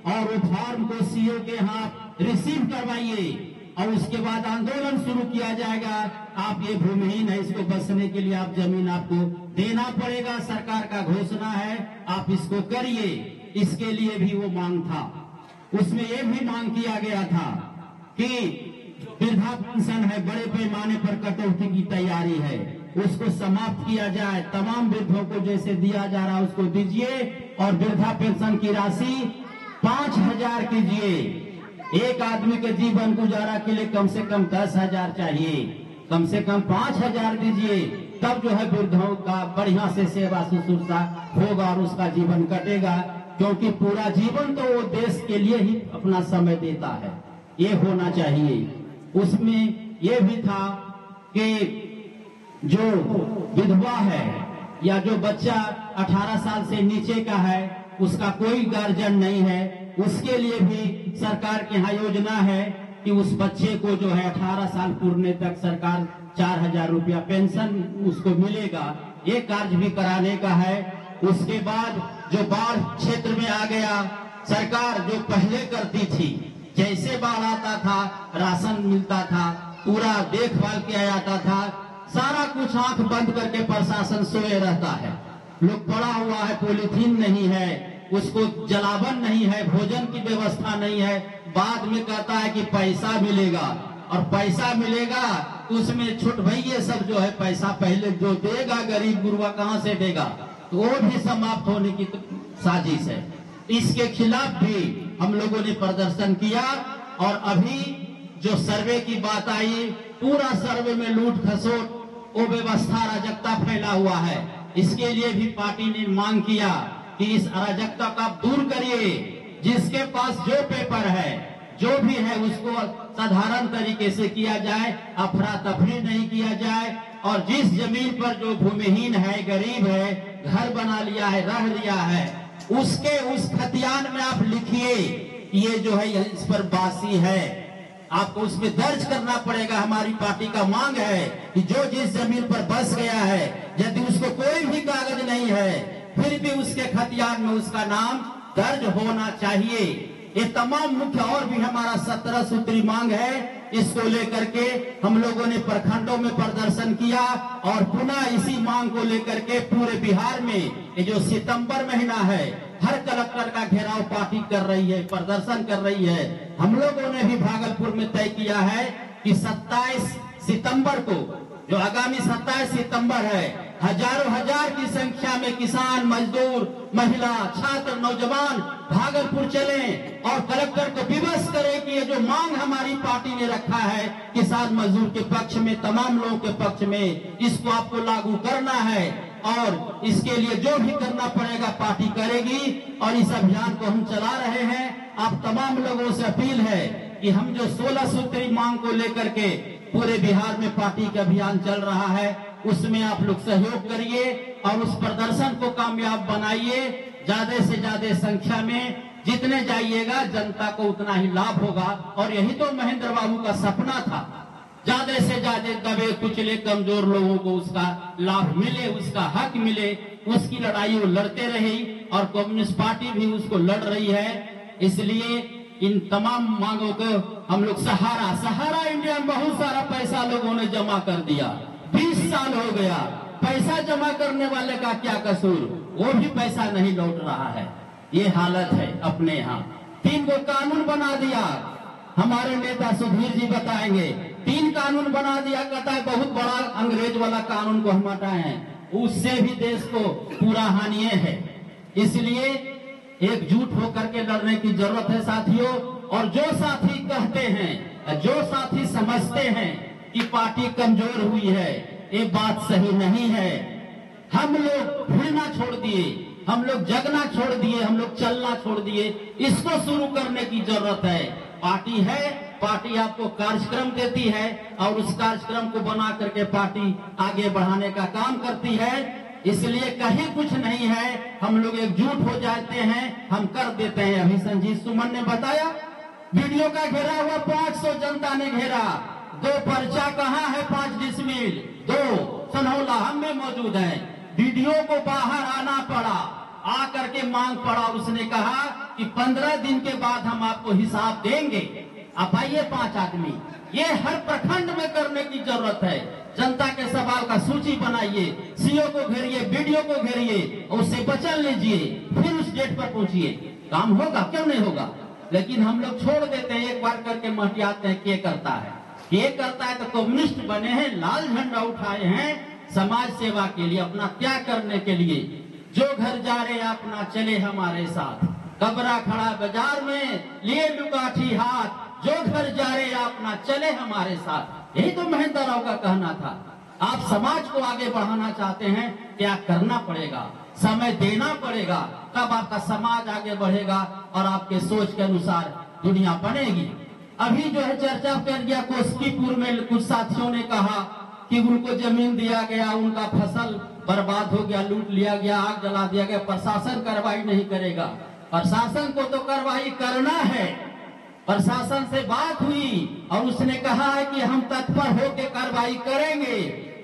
और वो फॉर्म को सीओ के यहाँ रिसीव करवाइए और उसके बाद आंदोलन शुरू किया जाएगा। आप ये भूमिहीन है, इसको बसने के लिए आप जमीन आपको देना पड़ेगा, सरकार का घोषणा है, आप इसको करिए। इसके लिए भी वो मांग था। उसमें ये भी मांग किया गया था कि वृद्धा पेंशन है, बड़े पैमाने पर कटौती की तैयारी है, उसको समाप्त किया जाए। तमाम वृद्धों को जैसे दिया जा रहा है उसको दीजिए और वृद्धा पेंशन की राशि 5,000 कीजिए। एक आदमी के जीवन गुजारा के लिए कम से कम 10,000 चाहिए, कम से कम 5,000 दीजिए, तब जो है वृद्धों का बढ़िया से सेवा शुश्रूषा होगा और उसका जीवन कटेगा, क्योंकि पूरा जीवन तो वो देश के लिए ही अपना समय देता है। ये होना चाहिए। उसमें ये भी था कि जो विधवा है या जो बच्चा 18 साल से नीचे का है, उसका कोई गार्जियन नहीं है, उसके लिए भी सरकार के यहाँ योजना है कि उस बच्चे को जो है 18 साल पूरने तक सरकार 4,000 रुपया पेंशन उसको मिलेगा। ये कार्य भी कराने का है। उसके बाद जो बाढ़ क्षेत्र में आ गया, सरकार जो पहले करती थी, जैसे बाढ़ आता था राशन मिलता था, पूरा देखभाल किया जाता था, सारा कुछ आंख बंद करके प्रशासन सोए रहता है। लोग पड़ा हुआ है, पॉलीथीन नहीं है, उसको जलावन नहीं है, भोजन की व्यवस्था नहीं है। बाद में कहता है कि पैसा मिलेगा, और पैसा मिलेगा तो उसमें छोट भैया सब जो है पैसा पहले जो देगा गरीब गुरुआ कहाँ से देगा, तो वो भी समाप्त होने की साजिश है। इसके खिलाफ भी हम लोगों ने प्रदर्शन किया। और अभी जो सर्वे की बात आई, पूरा सर्वे में लूट खसोट वो व्यवस्था अराजकता फैला हुआ है। इसके लिए भी पार्टी ने मांग किया कि इस अराजकता का दूर करिए। जिसके पास जो पेपर है, जो भी है, उसको साधारण तरीके से किया जाए, अफरा तफरी नहीं किया जाए। और जिस जमीन पर जो भूमिहीन है, गरीब है, घर बना लिया है, रह लिया है, उसके उस खतियान में आप लिखिए ये जो है इस पर बासी है, आपको उसमें दर्ज करना पड़ेगा। हमारी पार्टी का मांग है कि जो जिस जमीन पर बस गया है, यदि उसको कोई भी कागज नहीं है, फिर भी उसके खतियान में उसका नाम दर्ज होना चाहिए। ये तमाम मुख्य और भी हमारा 17 सूत्री मांग है। इसको लेकर के हम लोगों ने प्रखंडों में प्रदर्शन किया और पुनः इसी मांग को लेकर के पूरे बिहार में ये जो सितंबर महीना है, हर कलेक्टर का घेराव पार्टी कर रही है, प्रदर्शन कर रही है। हम लोगों ने भी भागलपुर में तय किया है कि 27 सितंबर को, जो आगामी 27 सितंबर है, हजारों हजार की संख्या में किसान, मजदूर, महिला, छात्र, नौजवान भागलपुर चलें और कलेक्टर को विवश करें कि ये जो मांग हमारी पार्टी ने रखा है किसान मजदूर के पक्ष में, तमाम लोगों के पक्ष में, इसको आपको लागू करना है। और इसके लिए जो भी करना पड़ेगा पार्टी करेगी। और इस अभियान को हम चला रहे हैं। आप तमाम लोगों से अपील है कि हम जो 16 सूत्री मांग को लेकर के पूरे बिहार में पार्टी का अभियान चल रहा है, उसमें आप लोग सहयोग करिए और उस प्रदर्शन को कामयाब बनाइए। ज्यादा से ज्यादा संख्या में जितने जाइएगा, जनता को उतना ही लाभ होगा। और यही तो महेंद्र बाबू का सपना था, ज्यादा से ज्यादा दबे कुचले कमजोर लोगों को उसका लाभ मिले, उसका हक मिले। उसकी लड़ाई वो लड़ते रही और कम्युनिस्ट पार्टी भी उसको लड़ रही है। इसलिए इन तमाम मांगों को हम लोग सहारा इंडिया में बहुत सारा पैसा लोगों ने जमा कर दिया। 20 साल हो गया, पैसा जमा करने वाले का क्या कसूर, वो भी पैसा नहीं लौट रहा है। ये हालत है अपने यहाँ। 3 को कानून बना दिया, हमारे नेता सुधीर जी बताएंगे। 3 कानून बना दिया, कहता है बहुत बड़ा अंग्रेज वाला कानून को हम हटाए, उससे भी देश को पूरा हानि है। इसलिए एकजुट होकर के लड़ने की जरूरत है साथियों। और जो साथी कहते हैं, जो साथी समझते हैं कि पार्टी कमजोर हुई है, ये बात सही नहीं है। हम लोग भिड़ना छोड़ दिए, हम लोग जगना छोड़ दिए, हम लोग चलना छोड़ दिए। इसको शुरू करने की जरूरत है। पार्टी है, पार्टी आपको कार्यक्रम देती है और उस कार्यक्रम को बना करके पार्टी आगे बढ़ाने का काम करती है। इसलिए कहीं कुछ नहीं है, हम लोग एकजुट हो जाते हैं, हम कर देते हैं। अभी संजीव सुमन ने बताया, वीडियो का घेरा हुआ 500 जनता ने घेरा। 2 पर्चा कहाँ है, 5 डिसमिल, 2 सनहौला हम में मौजूद है। वीडियो को बाहर आना पड़ा, आकर के मांग पड़ा और उसने कहा कि 15 दिन के बाद हम आपको हिसाब देंगे। आप आइए 5 आदमी, ये हर प्रखंड में करने की जरूरत है। जनता के सवाल का सूची बनाइए, सीओ को घेरिए, वीडियो को घेरिए, उससे बचन लीजिए, फिर उस डेट पर पहुंचिए। काम होगा, क्यों नहीं होगा। लेकिन हम लोग छोड़ देते हैं, एक बार करके महटियाते हैं। के करता है, के करता है तो कम्युनिस्ट बने हैं, लाल झंडा उठाए हैं समाज सेवा के लिए, अपना त्याग करने के लिए। जो घर जा रहे अपना चले हमारे साथ, कबरा खड़ा बाजार में लिए लुकाठी हाथ, जो घर जा रे अपना चले हमारे साथ। यही तो महेंद्र राव का कहना था। आप समाज को आगे बढ़ाना चाहते हैं, क्या करना पड़ेगा? समय देना पड़ेगा, तब आपका समाज आगे बढ़ेगा और आपके सोच के अनुसार दुनिया बनेगी। अभी जो है चर्चा कर गया कोस्कीपुर में, कुछ साथियों ने कहा कि उनको जमीन दिया गया, उनका फसल बर्बाद हो गया, लूट लिया गया, आग जला दिया गया, प्रशासन कार्रवाई नहीं करेगा। प्रशासन को तो कार्रवाई करना है। प्रशासन से बात हुई और उसने कहा है कि हम तत्पर होकर कार्रवाई करेंगे,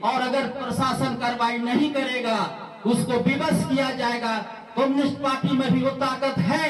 और अगर प्रशासन कार्रवाई नहीं करेगा उसको विवश किया जाएगा। कम्युनिस्ट पार्टी में भी वो ताकत है,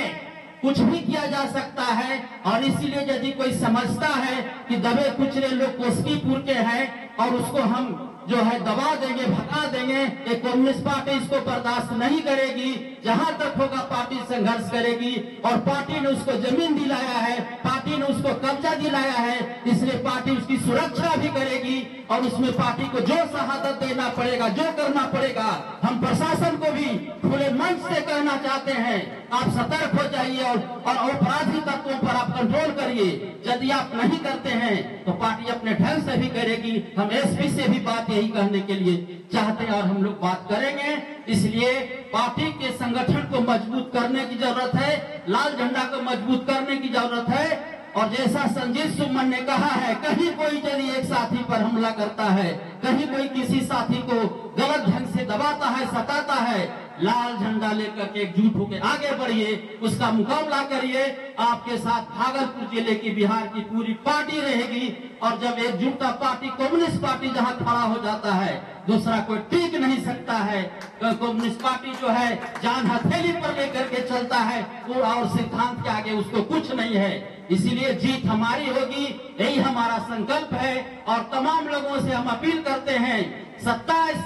कुछ भी किया जा सकता है। और इसीलिए यदि कोई समझता है कि दबे कुचले लोग कोस्कीपुर के हैं और उसको हम जो है दबा देंगे, भगा देंगे, ये कम्युनिस्ट पार्टी इसको बर्दाश्त नहीं करेगी। जहां तक होगा पार्टी संघर्ष करेगी, और पार्टी ने उसको जमीन दिलाया है, पार्टी ने उसको कब्जा दिलाया है, इसलिए पार्टी उसकी सुरक्षा भी करेगी। और उसमें पार्टी को जो शहादत देना पड़ेगा, जो करना पड़ेगा, हम प्रशासन को भी खुले मंच से कहना चाहते हैं, आप सतर्क हो जाइए और अपराधी तत्वों पर आप कंट्रोल करिए। यदि आप नहीं करते हैं तो पार्टी अपने ढंग से भी करेगी। हम एसपी से भी बात यही कहने के लिए चाहते हैं और हम लोग बात करेंगे। इसलिए पार्टी के संगठन को मजबूत करने की जरूरत है, लाल झंडा को मजबूत करने की जरूरत है। और जैसा संजीव सुमन ने कहा है, कहीं कोई यदि एक साथी पर हमला करता है, कहीं कोई किसी साथी को गलत ढंग से दबाता है, सताता है, लाल झंडा लेकर के एकजुट होकर आगे बढ़िए, उसका मुकाबला करिए। आपके साथ भागलपुर जिले की, बिहार की पूरी पार्टी रहेगी। और जब एकजुटता पार्टी, कम्युनिस्ट पार्टी जहां खड़ा हो जाता है, दूसरा कोई टिक नहीं सकता है। कम्युनिस्ट पार्टी जो है जान हथेली पर लेकर के चलता है, और सिद्धांत के आगे उसको कुछ नहीं है। इसीलिए जीत हमारी होगी, यही हमारा संकल्प है। और तमाम लोगों से हम अपील करते हैं, 27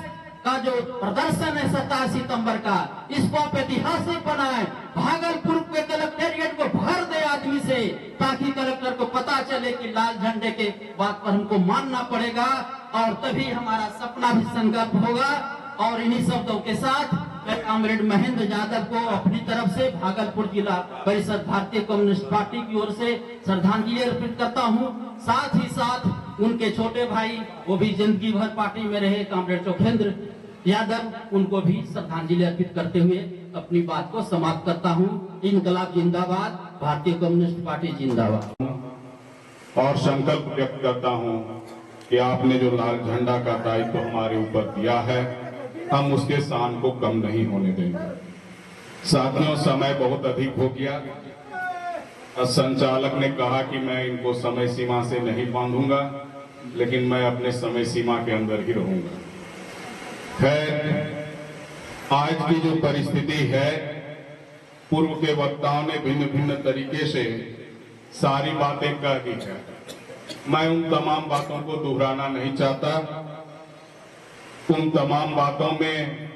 का जो प्रदर्शन है 27 सितंबर का, इसको आप ऐतिहासिक बनाएं। भागलपुर के कलेक्टेरिएट को भर दे आदमी से, ताकि कलेक्टर को पता चले कि लाल झंडे के बात पर हमको मानना पड़ेगा, और तभी हमारा सपना भी संकल्प होगा। और इन्हीं शब्दों के साथ मैं कॉमरेड महेंद्र यादव को अपनी तरफ से भागलपुर जिला परिषद भारतीय कम्युनिस्ट पार्टी की ओर से श्रद्धांजलि अर्पित करता हूं। साथ ही साथ उनके छोटे भाई, वो भी जिंदगी भर पार्टी में रहे, कॉमरेड चोखेंद्र यादव, उनको भी श्रद्धांजलि अर्पित करते हुए अपनी बात को समाप्त करता हूं। इनकलाब जिंदाबाद, भारतीय कम्युनिस्ट पार्टी जिंदाबाद। और संकल्प व्यक्त करता हूं कि आपने जो लाल झंडा का दायित्व हमारे ऊपर दिया है, हम उसके शान को कम नहीं होने देंगे। साथियों, समय बहुत अधिक हो गया। संचालक ने कहा कि मैं इनको समय सीमा से नहीं बांधूंगा, लेकिन मैं अपने समय सीमा के अंदर ही रहूंगा। खैर, आज की जो परिस्थिति है, पूर्व के वक्ताओं ने भिन्न भिन्न तरीके से सारी बातें कह दी है। मैं उन तमाम बातों को दोहराना नहीं चाहता। उन तमाम बातों में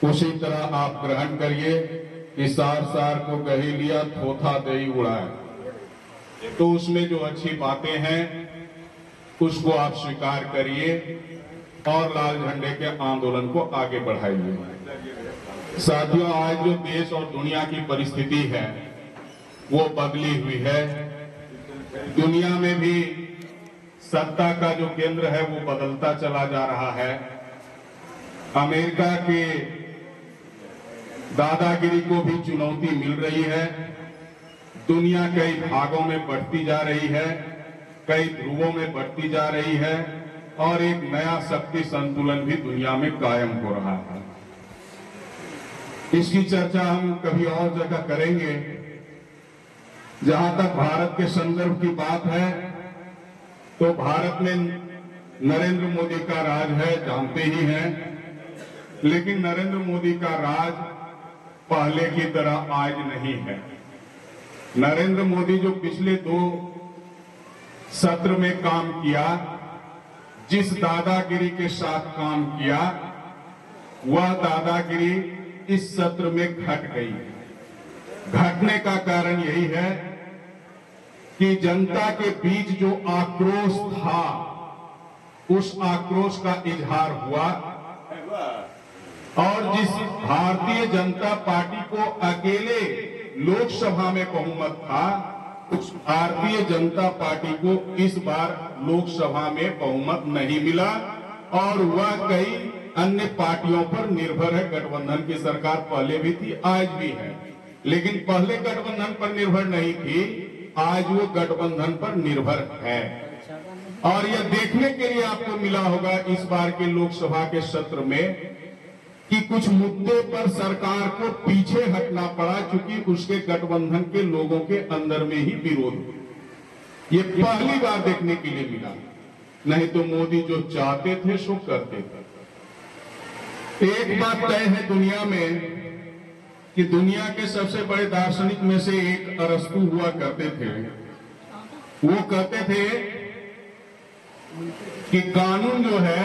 उसी तरह आप ग्रहण करिए कि सार सार को कही लिया, थोथा दही उड़ाए। तो उसमें जो अच्छी बातें हैं उसको आप स्वीकार करिए और लाल झंडे के आंदोलन को आगे बढ़ाइए। साथियों, आज जो देश और दुनिया की परिस्थिति है वो बदली हुई है। दुनिया में भी सत्ता का जो केंद्र है वो बदलता चला जा रहा है। अमेरिका के दादागिरी को भी चुनौती मिल रही है। दुनिया कई भागों में बढ़ती जा रही है, कई ध्रुवों में बढ़ती जा रही है, और एक नया शक्ति संतुलन भी दुनिया में कायम हो रहा है। इसकी चर्चा हम कभी और जगह करेंगे। जहां तक भारत के संदर्भ की बात है, तो भारत में नरेंद्र मोदी का राज है, जानते ही हैं। लेकिन नरेंद्र मोदी का राज पहले की तरह आज नहीं है। नरेंद्र मोदी जो पिछले 2 सत्र में काम किया, जिस दादागिरी के साथ काम किया, वह दादागिरी इस सत्र में घट गई। घटने का कारण यही है कि जनता के बीच जो आक्रोश था, उस आक्रोश का इजहार हुआ, और जिस भारतीय जनता पार्टी को अकेले लोकसभा में बहुमत था, उस भारतीय जनता पार्टी को इस बार लोकसभा में बहुमत नहीं मिला और वह कई अन्य पार्टियों पर निर्भर है। गठबंधन की सरकार पहले भी थी, आज भी है, लेकिन पहले गठबंधन पर निर्भर नहीं थी, आज वो गठबंधन पर निर्भर है। और यह देखने के लिए आपको मिला होगा इस बार के लोकसभा के सत्र में कि कुछ मुद्दे पर सरकार को पीछे हटना पड़ा, चूंकि उसके गठबंधन के लोगों के अंदर में ही विरोध। ये पहली बार देखने के लिए मिला, नहीं तो मोदी जो चाहते थे सो करते थे। एक बात तय है दुनिया में कि दुनिया के सबसे बड़े दार्शनिक में से एक अरस्तु हुआ करते थे। वो कहते थे कि कानून जो है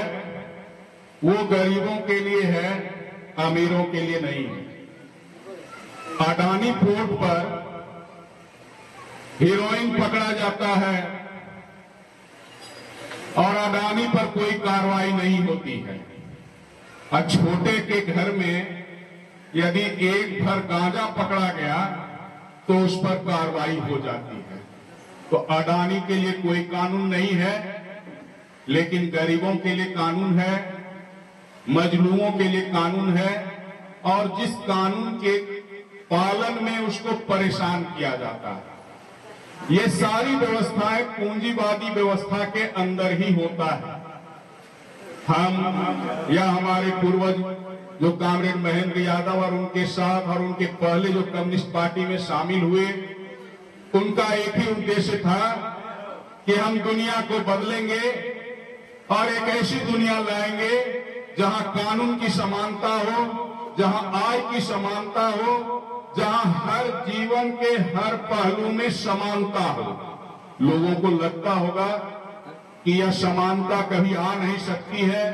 वो गरीबों के लिए है, अमीरों के लिए नहीं है। अडानी पोर्ट पर हीरोइन पकड़ा जाता है और अडानी पर कोई कार्रवाई नहीं होती है, और छोटे के घर में यदि एक भर गांजा पकड़ा गया तो उस पर कार्रवाई हो जाती है। तो अडानी के लिए कोई कानून नहीं है, लेकिन गरीबों के लिए कानून है, मजलूमों के लिए कानून है, और जिस कानून के पालन में उसको परेशान किया जाता है। ये सारी व्यवस्थाएं पूंजीवादी व्यवस्था के अंदर ही होता है। हम या हमारे पूर्वज जो कॉमरेड महेंद्र यादव और उनके साथ और उनके पहले जो कम्युनिस्ट पार्टी में शामिल हुए, उनका एक ही उद्देश्य था कि हम दुनिया को बदलेंगे और एक ऐसी दुनिया लाएंगे जहां कानून की समानता हो, जहां आय की समानता हो, जहां हर जीवन के हर पहलू में समानता हो। लोगों को लगता होगा कि यह समानता कभी आ नहीं सकती है,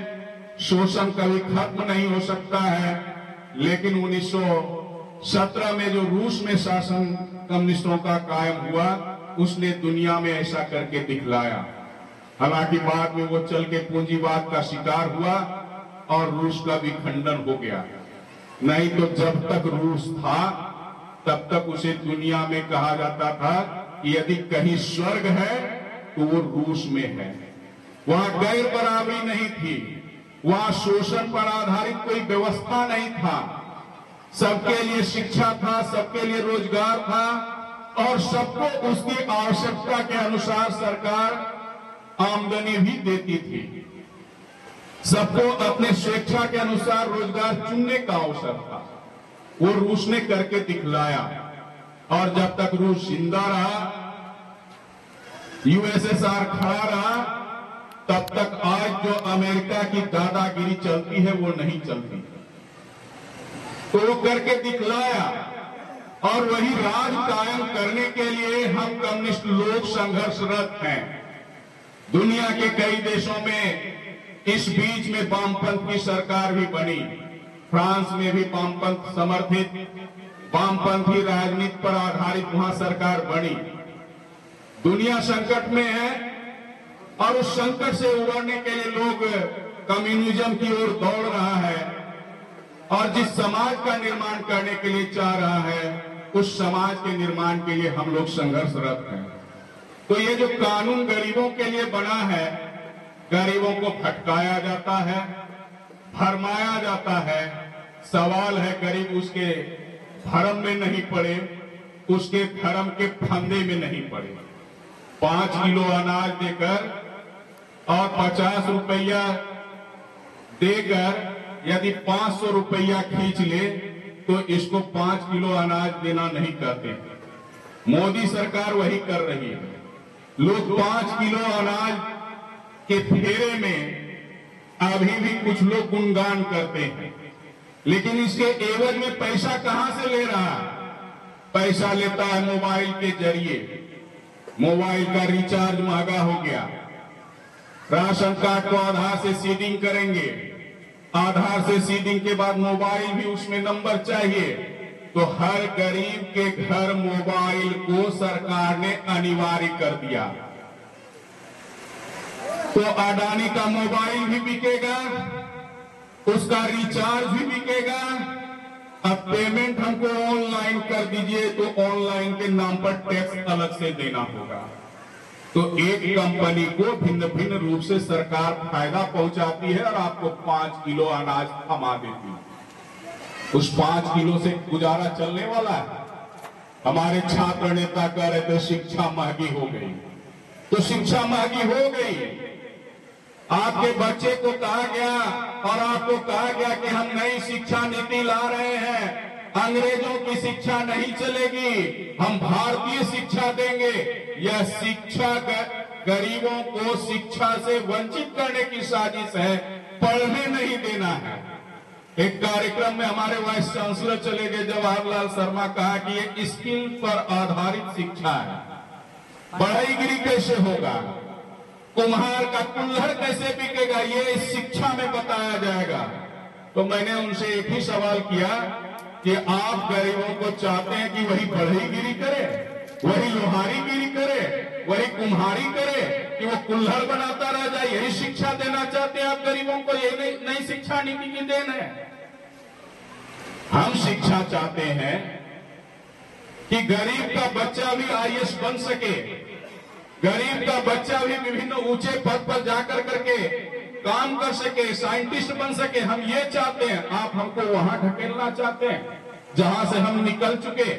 शोषण कभी खत्म नहीं हो सकता है, लेकिन 1917 में जो रूस में शासन कम्युनिस्टों का कायम हुआ, उसने दुनिया में ऐसा करके दिखलाया। हालांकि बाद में वो चल के पूंजीवाद का शिकार हुआ और रूस का भी खंडन हो गया। नहीं तो जब तक रूस था तब तक उसे दुनिया में कहा जाता था कि यदि कहीं स्वर्ग है तो वो रूस में है। वहां गैर बराबरी नहीं थी, वहां शोषण पर आधारित कोई व्यवस्था नहीं था, सबके लिए शिक्षा था, सबके लिए रोजगार था, और सबको उसकी आवश्यकता के अनुसार सरकार आमदनी भी देती थी। सबको अपने स्वेच्छा के अनुसार रोजगार चुनने का अवसर था। वो रूस ने करके दिखलाया, और जब तक रूस जिंदा रहा, यूएसएसआर खड़ा रहा, तब तक आज जो अमेरिका की दादागिरी चलती है वो नहीं चलती। तो वो करके दिखलाया, और वही राज कायम करने के लिए हम कम्युनिस्ट लोग संघर्षरत हैं। दुनिया के कई देशों में इस बीच में वामपंथ की सरकार भी बनी। फ्रांस में भी वामपंथ समर्थित वामपंथी राजनीति पर आधारित वहां सरकार बनी। दुनिया संकट में है, और उस संकट से उबरने के लिए लोग कम्युनिज्म की ओर दौड़ रहा है, और जिस समाज का निर्माण करने के लिए चाह रहा है, उस समाज के निर्माण के लिए हम लोग संघर्षरत हैं। तो ये जो कानून गरीबों के लिए बना है, गरीबों को भटकाया जाता है, भरमाया जाता है। सवाल है गरीब उसके धर्म में नहीं पड़े, उसके धर्म के फंदे में नहीं पड़े। 5 किलो अनाज देकर और 50 रुपया देकर यदि 500 रुपया खींच ले तो इसको 5 किलो अनाज देना नहीं कहते। मोदी सरकार वही कर रही है। लोग 5 किलो अनाज के फेरे में अभी भी कुछ लोग गुणगान करते हैं, लेकिन इसके एवज में पैसा कहां से ले रहा है? पैसा लेता है मोबाइल के जरिए। मोबाइल का रिचार्ज महंगा हो गया, राशन कार्ड को आधार से सीडिंग करेंगे, आधार से सीडिंग के बाद मोबाइल भी उसमें नंबर चाहिए, तो हर गरीब के घर मोबाइल को सरकार ने अनिवार्य कर दिया। तो अडानी का मोबाइल भी बिकेगा, उसका रिचार्ज भी बिकेगा, अब पेमेंट हमको ऑनलाइन कर दीजिए तो ऑनलाइन के नाम पर टैक्स अलग से देना होगा। तो एक कंपनी को भिन्न भिन्न रूप से सरकार फायदा पहुंचाती है और आपको 5 किलो अनाज थमा देती है। उस 5 किलो से गुजारा चलने वाला है। हमारे छात्र नेता कह रहे थे शिक्षा महंगी हो गई, तो शिक्षा महंगी हो गई। आपके बच्चे को कहा गया और आपको कहा गया कि हम नई शिक्षा नीति ला रहे हैं, अंग्रेजों की शिक्षा नहीं चलेगी, हम भारतीय शिक्षा देंगे। यह शिक्षा गरीबों को शिक्षा से वंचित करने की साजिश है, पढ़ने नहीं देना है। एक कार्यक्रम में हमारे वाइस चांसलर चले गए जवाहरलाल शर्मा, कहा कि ये स्किल पर आधारित शिक्षा है, बढ़ईगिरी कैसे होगा, कुम्हार का कुल्हड़ कैसे बिकेगा, ये इस शिक्षा में बताया जाएगा। तो मैंने उनसे एक ही सवाल किया कि आप गरीबों को चाहते हैं कि वही बढ़ईगिरी करे, वही लोहारीगिरी करे, वही कुम्हारी करे, कि वो कुल्हड़ बनाता रह जाए, यही शिक्षा देना चाहते हैं आप गरीबों को? ये नई शिक्षा नीति की देन है। हम शिक्षा चाहते हैं कि गरीब का बच्चा भी IAS बन सके, गरीब का बच्चा भी विभिन्न ऊंचे पद पर जाकर करके काम कर सके, साइंटिस्ट बन सके। हम ये चाहते हैं, आप हमको वहां ढकेलना चाहते हैं जहां से हम निकल चुके।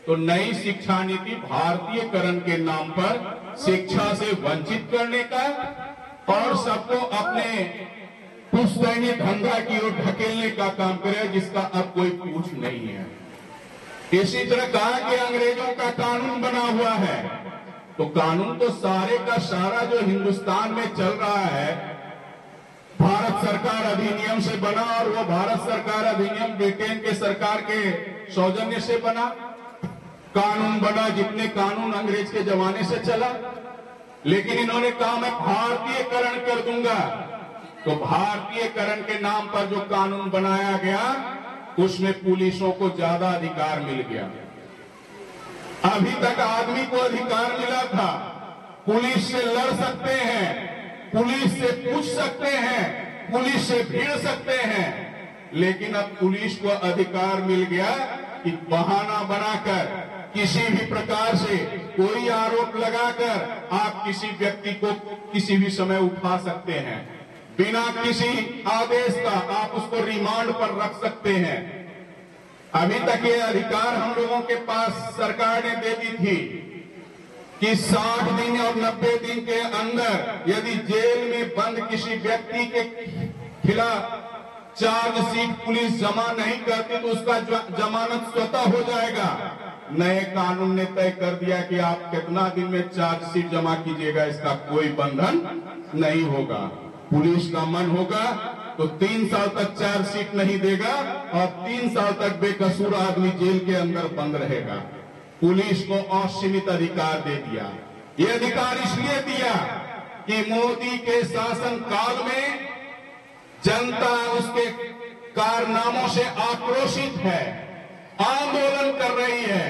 तो नई शिक्षा नीति भारतीयकरण के नाम पर शिक्षा से वंचित करने का और सबको अपने पुश्तैनी धंधा की ओर ढकेलने का काम करे, जिसका अब कोई पूछ नहीं है। इसी तरह कहा कि अंग्रेजों का कानून बना हुआ है, तो कानून तो सारे का सारा जो हिंदुस्तान में चल रहा है भारत सरकार अधिनियम से बना, और वो भारत सरकार अधिनियम ब्रिटेन के सरकार के सौजन्य से बना कानून बना, जितने कानून अंग्रेज के जमाने से चला। लेकिन इन्होंने कहा मैं भारतीयकरण कर दूंगा, तो भारतीयकरण के नाम पर जो कानून बनाया गया उसमें पुलिसों को ज्यादा अधिकार मिल गया। अभी तक आदमी को अधिकार मिला था, पुलिस से लड़ सकते हैं, पुलिस से पूछ सकते हैं, पुलिस से भिड़ सकते हैं, लेकिन अब पुलिस को अधिकार मिल गया कि बहाना बनाकर किसी भी प्रकार से कोई आरोप लगाकर आप किसी व्यक्ति को किसी भी समय उठा सकते हैं, बिना किसी आदेश का आप उसको रिमांड पर रख सकते हैं। अभी तक ये अधिकार हम लोगों के पास सरकार ने दे दी थी कि 60 दिन और 90 दिन के अंदर यदि जेल में बंद किसी व्यक्ति के खिलाफ चार्जशीट पुलिस जमा नहीं करती तो उसका जमानत स्वतः हो जाएगा। नए कानून ने तय कर दिया कि आप कितना दिन में चार्जशीट जमा कीजिएगा, इसका कोई बंधन नहीं होगा। पुलिस का मन होगा तो 3 साल तक चार्जशीट नहीं देगा और 3 साल तक बेकसूर आदमी जेल के अंदर बंद रहेगा। पुलिस को असीमित अधिकार दे दिया। ये अधिकार इसलिए दिया कि मोदी के शासन काल में जनता उसके कारनामों से आक्रोशित है, आंदोलन कर रही है,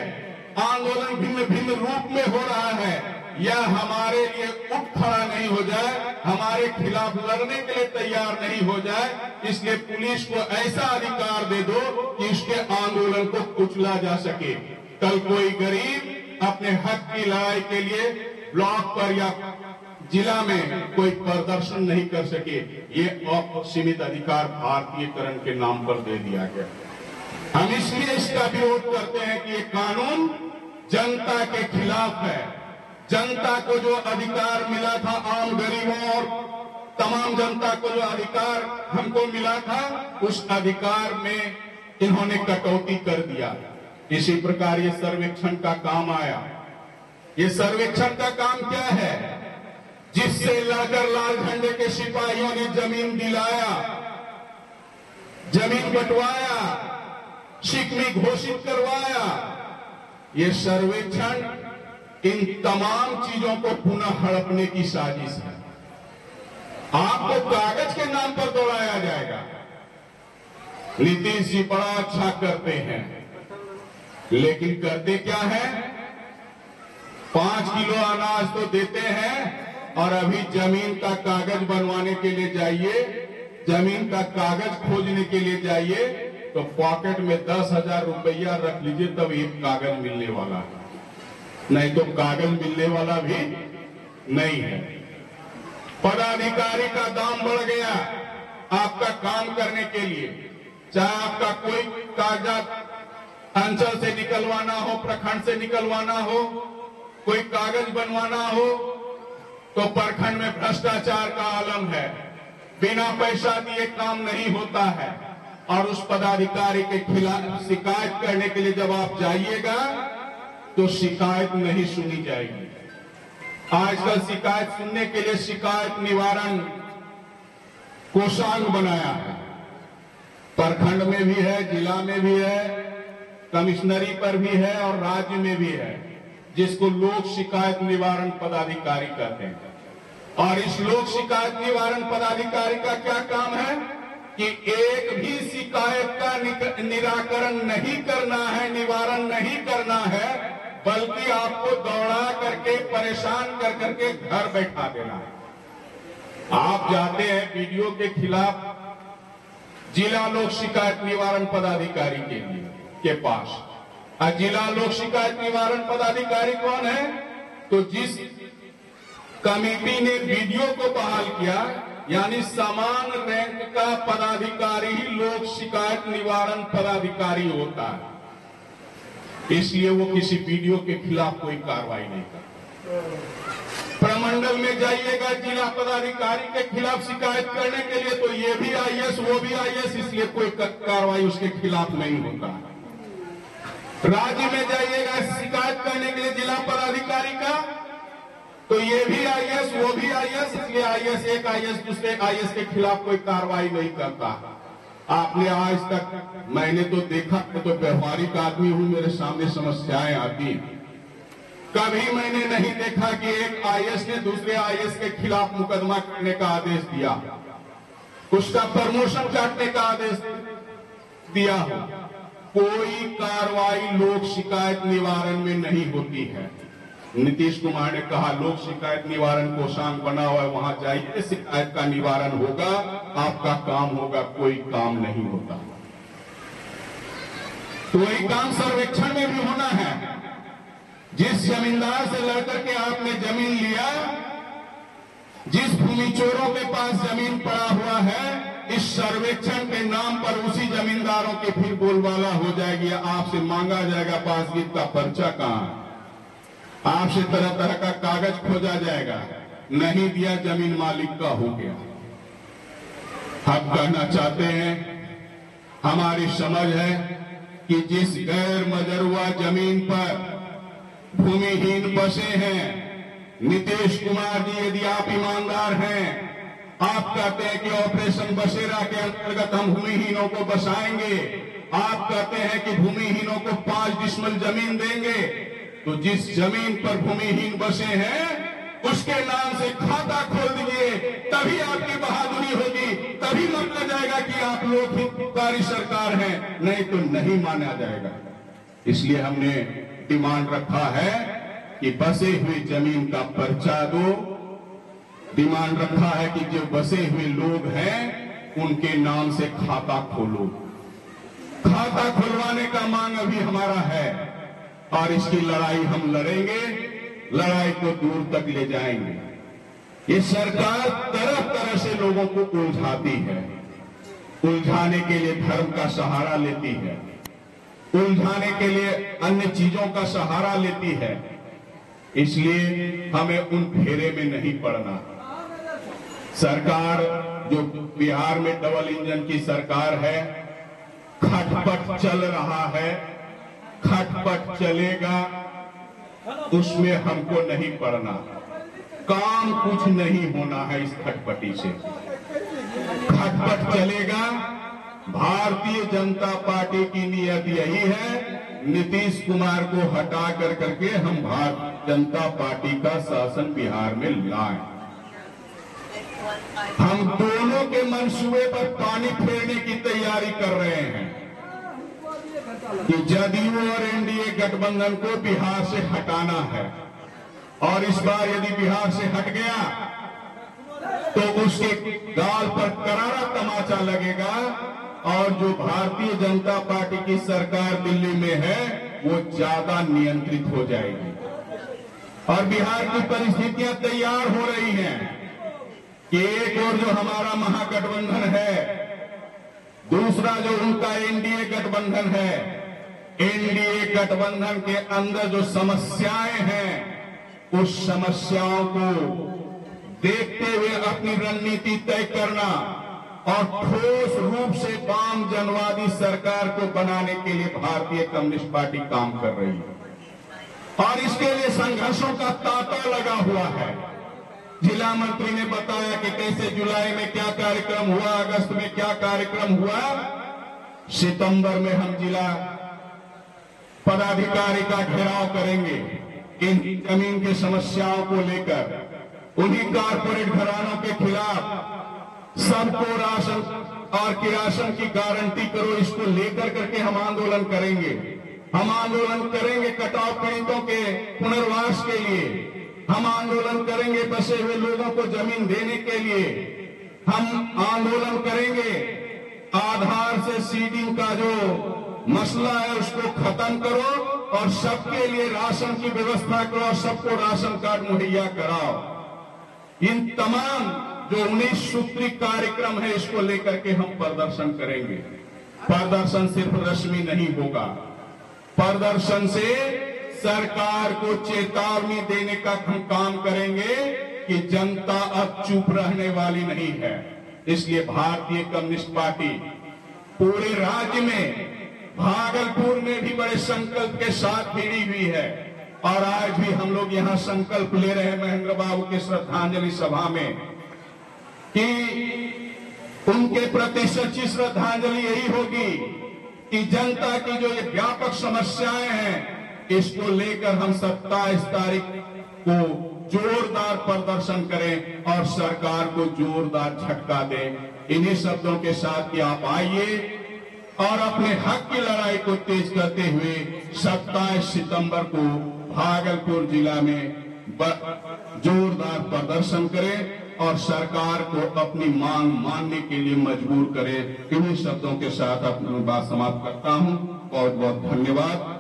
आंदोलन भिन्न भिन्न रूप में हो रहा है। यह हमारे लिए उठ खड़ा नहीं हो जाए, हमारे खिलाफ लड़ने के लिए तैयार नहीं हो जाए, इसलिए पुलिस को ऐसा अधिकार दे दो कि इसके आंदोलन को कुचला जा सके। कल कोई गरीब अपने हक की लड़ाई के लिए ब्लॉक पर या जिला में कोई प्रदर्शन नहीं कर सके। ये असीमित अधिकार भारतीयकरण के नाम पर दे दिया गया। हम इसलिए इसका विरोध करते हैं कि ये कानून जनता के खिलाफ है। जनता को जो अधिकार मिला था, आम गरीबों और तमाम जनता को जो अधिकार हमको मिला था, उस अधिकार में इन्होंने कटौती कर दिया। इसी प्रकार ये सर्वेक्षण का काम आया। ये सर्वेक्षण का काम क्या है? जिससे लड़कर लाल झंडे के सिपाहियों ने जमीन दिलाया, जमीन बंटवाया, शिकमी घोषित करवाया। ये सर्वेक्षण इन तमाम चीजों को पुनः हड़पने की साजिश है। आपको कागज के नाम पर दौड़ाया जाएगा। नीतीश जी बड़ा अच्छा करते हैं, लेकिन करते क्या है? 5 किलो अनाज तो देते हैं और अभी जमीन का कागज बनवाने के लिए जाइए, जमीन का कागज खोजने के लिए जाइए तो पॉकेट में 10,000 रुपया रख लीजिए, तब एक कागज मिलने वाला है, नहीं तो कागज मिलने वाला भी नहीं है। पदाधिकारी का दाम बढ़ गया आपका काम करने के लिए, चाहे आपका कोई कागजात अंचल से निकलवाना हो, प्रखंड से निकलवाना हो, कोई कागज बनवाना हो, तो प्रखंड में भ्रष्टाचार का आलम है, बिना पैसा दिए काम नहीं होता है। और उस पदाधिकारी के खिलाफ शिकायत करने के लिए जब आप जाइएगा तो शिकायत नहीं सुनी जाएगी। आजकल शिकायत सुनने के लिए शिकायत निवारण कोषांग बनाया है, प्रखंड में भी है, जिला में भी है, कमिश्नरी पर भी है और राज्य में भी है, जिसको लोक शिकायत निवारण पदाधिकारी कहते हैं। और इस लोक शिकायत निवारण पदाधिकारी का क्या काम है कि एक भी शिकायत का निराकरण नहीं करना है, निवारण नहीं करना है, बल्कि आपको दौड़ा करके परेशान कर करके घर बैठा देना है। आप जाते हैं वीडियो के खिलाफ जिला लोक शिकायत निवारण पदाधिकारी के पास, और जिला लोक शिकायत निवारण पदाधिकारी कौन है? तो जिस कमेटी ने वीडियो को बहाल किया, यानी समान रैंक का पदाधिकारी ही लोक शिकायत निवारण पदाधिकारी होता है, इसलिए वो किसी वीडियो के खिलाफ कोई कार्रवाई नहीं करता। प्रमंडल में जाइएगा जिला पदाधिकारी के खिलाफ शिकायत करने के लिए, तो ये भी आईएएस वो भी आईएएस, इसलिए कोई कार्रवाई उसके खिलाफ नहीं होता। राज्य में जाइएगा शिकायत करने के लिए जिला पदाधिकारी का, तो ये भी आईएएस वो भी आईएएस, इसलिए आईएएस एक आईएएस दूसरे आईएएस के खिलाफ कोई कार्रवाई नहीं करता। आपने आज तक, मैंने तो देखा, तो व्यवहारिक आदमी हूं, मेरे सामने समस्याएं आती हैं, कभी मैंने नहीं देखा कि एक आईएएस ने दूसरे आईएएस के खिलाफ मुकदमा करने का आदेश दिया, उसका प्रमोशन काटने का आदेश दिया हो। कोई कार्रवाई लोक शिकायत निवारण में नहीं होती है। नीतीश कुमार ने कहा लोक शिकायत निवारण कोषांग बना हुआ है, वहां जाइए, शिकायत का निवारण होगा, आपका काम होगा, कोई काम नहीं होता। तो वही काम सर्वेक्षण में भी होना है। जिस जमींदार से लड़कर के आपने जमीन लिया, जिस भूमि चोरों के पास जमीन पड़ा हुआ है, इस सर्वेक्षण के नाम पर उसी जमींदारों की फिर बोलबाला हो जाएगी, आपसे मांगा जाएगा पासबुक का पर्चा कहां है, आपसे तरह तरह का कागज खोजा जाएगा, नहीं दिया जमीन मालिक का हो गया। हम कहना चाहते हैं, हमारी समझ है कि जिस गैर मजरूआ जमीन पर भूमिहीन बसे हैं, नीतीश कुमार जी यदि आप ईमानदार हैं, आप कहते हैं कि ऑपरेशन बसेरा के अंतर्गत हम भूमिहीनों को बसाएंगे, आप कहते हैं कि भूमिहीनों को 5 डिसमिल जमीन देंगे, तो जिस जमीन पर भूमिहीन बसे हैं उसके नाम से खाता खोल दीजिए, तभी आपकी बहादुरी होगी, तभी माना जाएगा कि आप लोग हितकारी सरकार हैं, नहीं तो नहीं माना जाएगा। इसलिए हमने डिमांड रखा है कि बसे हुए जमीन का पर्चा दो, डिमांड रखा है कि जो बसे हुए लोग हैं उनके नाम से खाता खोलो। खाता खुलवाने का मांग अभी हमारा है और इसकी लड़ाई हम लड़ेंगे, लड़ाई को दूर तक ले जाएंगे। ये सरकार तरह तरह से लोगों को उलझाती है, उलझाने के लिए धर्म का सहारा लेती है, उलझाने के लिए अन्य चीजों का सहारा लेती है, इसलिए हमें उन फेरे में नहीं पड़ना। सरकार जो बिहार में डबल इंजन की सरकार है, खटपट चल रहा है, खटपट चलेगा, उसमें हमको नहीं पड़ना। काम कुछ नहीं होना है इस खटपटी से, खटपट चलेगा। भारतीय जनता पार्टी की नीयत यही है, नीतीश कुमार को हटा कर करके हम भारतीय जनता पार्टी का शासन बिहार में लाएं। हम दोनों के मंसूबे पर पानी फेरने की तैयारी कर रहे हैं कि जदयू और एनडीए गठबंधन को बिहार से हटाना है, और इस बार यदि बिहार से हट गया तो उसके गाल पर करारा तमाचा लगेगा और जो भारतीय जनता पार्टी की सरकार दिल्ली में है वो ज्यादा नियंत्रित हो जाएगी। और बिहार की परिस्थितियां तैयार हो रही हैं कि एक और जो हमारा महागठबंधन है, दूसरा जो उनका एनडीए गठबंधन है, एनडीए गठबंधन के अंदर जो समस्याएं हैं उस समस्याओं को देखते हुए अपनी रणनीति तय करना और ठोस रूप से वाम जनवादी सरकार को बनाने के लिए भारतीय कम्युनिस्ट पार्टी काम कर रही है और इसके लिए संघर्षों का तांता लगा हुआ है। जिला मंत्री ने बताया कि कैसे जुलाई में क्या कार्यक्रम हुआ, अगस्त में क्या कार्यक्रम हुआ। सितंबर में हम जिला पदाधिकारी का घेराव करेंगे इन जमीन की समस्याओं को लेकर, उन्हीं कारपोरेट घरानों के खिलाफ सबको राशन और किरासन की गारंटी करो, इसको लेकर करके हम आंदोलन करेंगे। हम आंदोलन करेंगे कटाव पीड़ितों के पुनर्वास के लिए, हम आंदोलन करेंगे बसे हुए लोगों को जमीन देने के लिए, हम आंदोलन करेंगे आधार से सीडिंग का जो मसला है उसको खत्म करो और सबके लिए राशन की व्यवस्था करो और सबको राशन कार्ड मुहैया कराओ। इन तमाम जो 19 सूत्री कार्यक्रम है इसको लेकर के हम प्रदर्शन करेंगे। प्रदर्शन सिर्फ रस्मी नहीं होगा, प्रदर्शन से सरकार को चेतावनी देने का हम काम करेंगे कि जनता अब चुप रहने वाली नहीं है। इसलिए भारतीय कम्युनिस्ट पार्टी पूरे राज्य में, भागलपुर में भी बड़े संकल्प के साथ भिड़ी हुई है और आज भी हम लोग यहां संकल्प ले रहे हैं महेंद्र बाबू के श्रद्धांजलि सभा में कि उनके प्रति सच्ची श्रद्धांजलि यही होगी कि जनता की जो ये व्यापक समस्याएं हैं इसको लेकर हम 27 तारीख को जोरदार प्रदर्शन करें और सरकार को जोरदार झटका दें। इन्हीं शब्दों के साथ कि आप आइए और अपने हक की लड़ाई को तेज करते हुए 27 सितंबर को भागलपुर जिला में जोरदार प्रदर्शन करें और सरकार को अपनी मांग मानने के लिए मजबूर करें। इन्हीं शब्दों के साथ अपनी बात समाप्त करता हूं। बहुत बहुत धन्यवाद।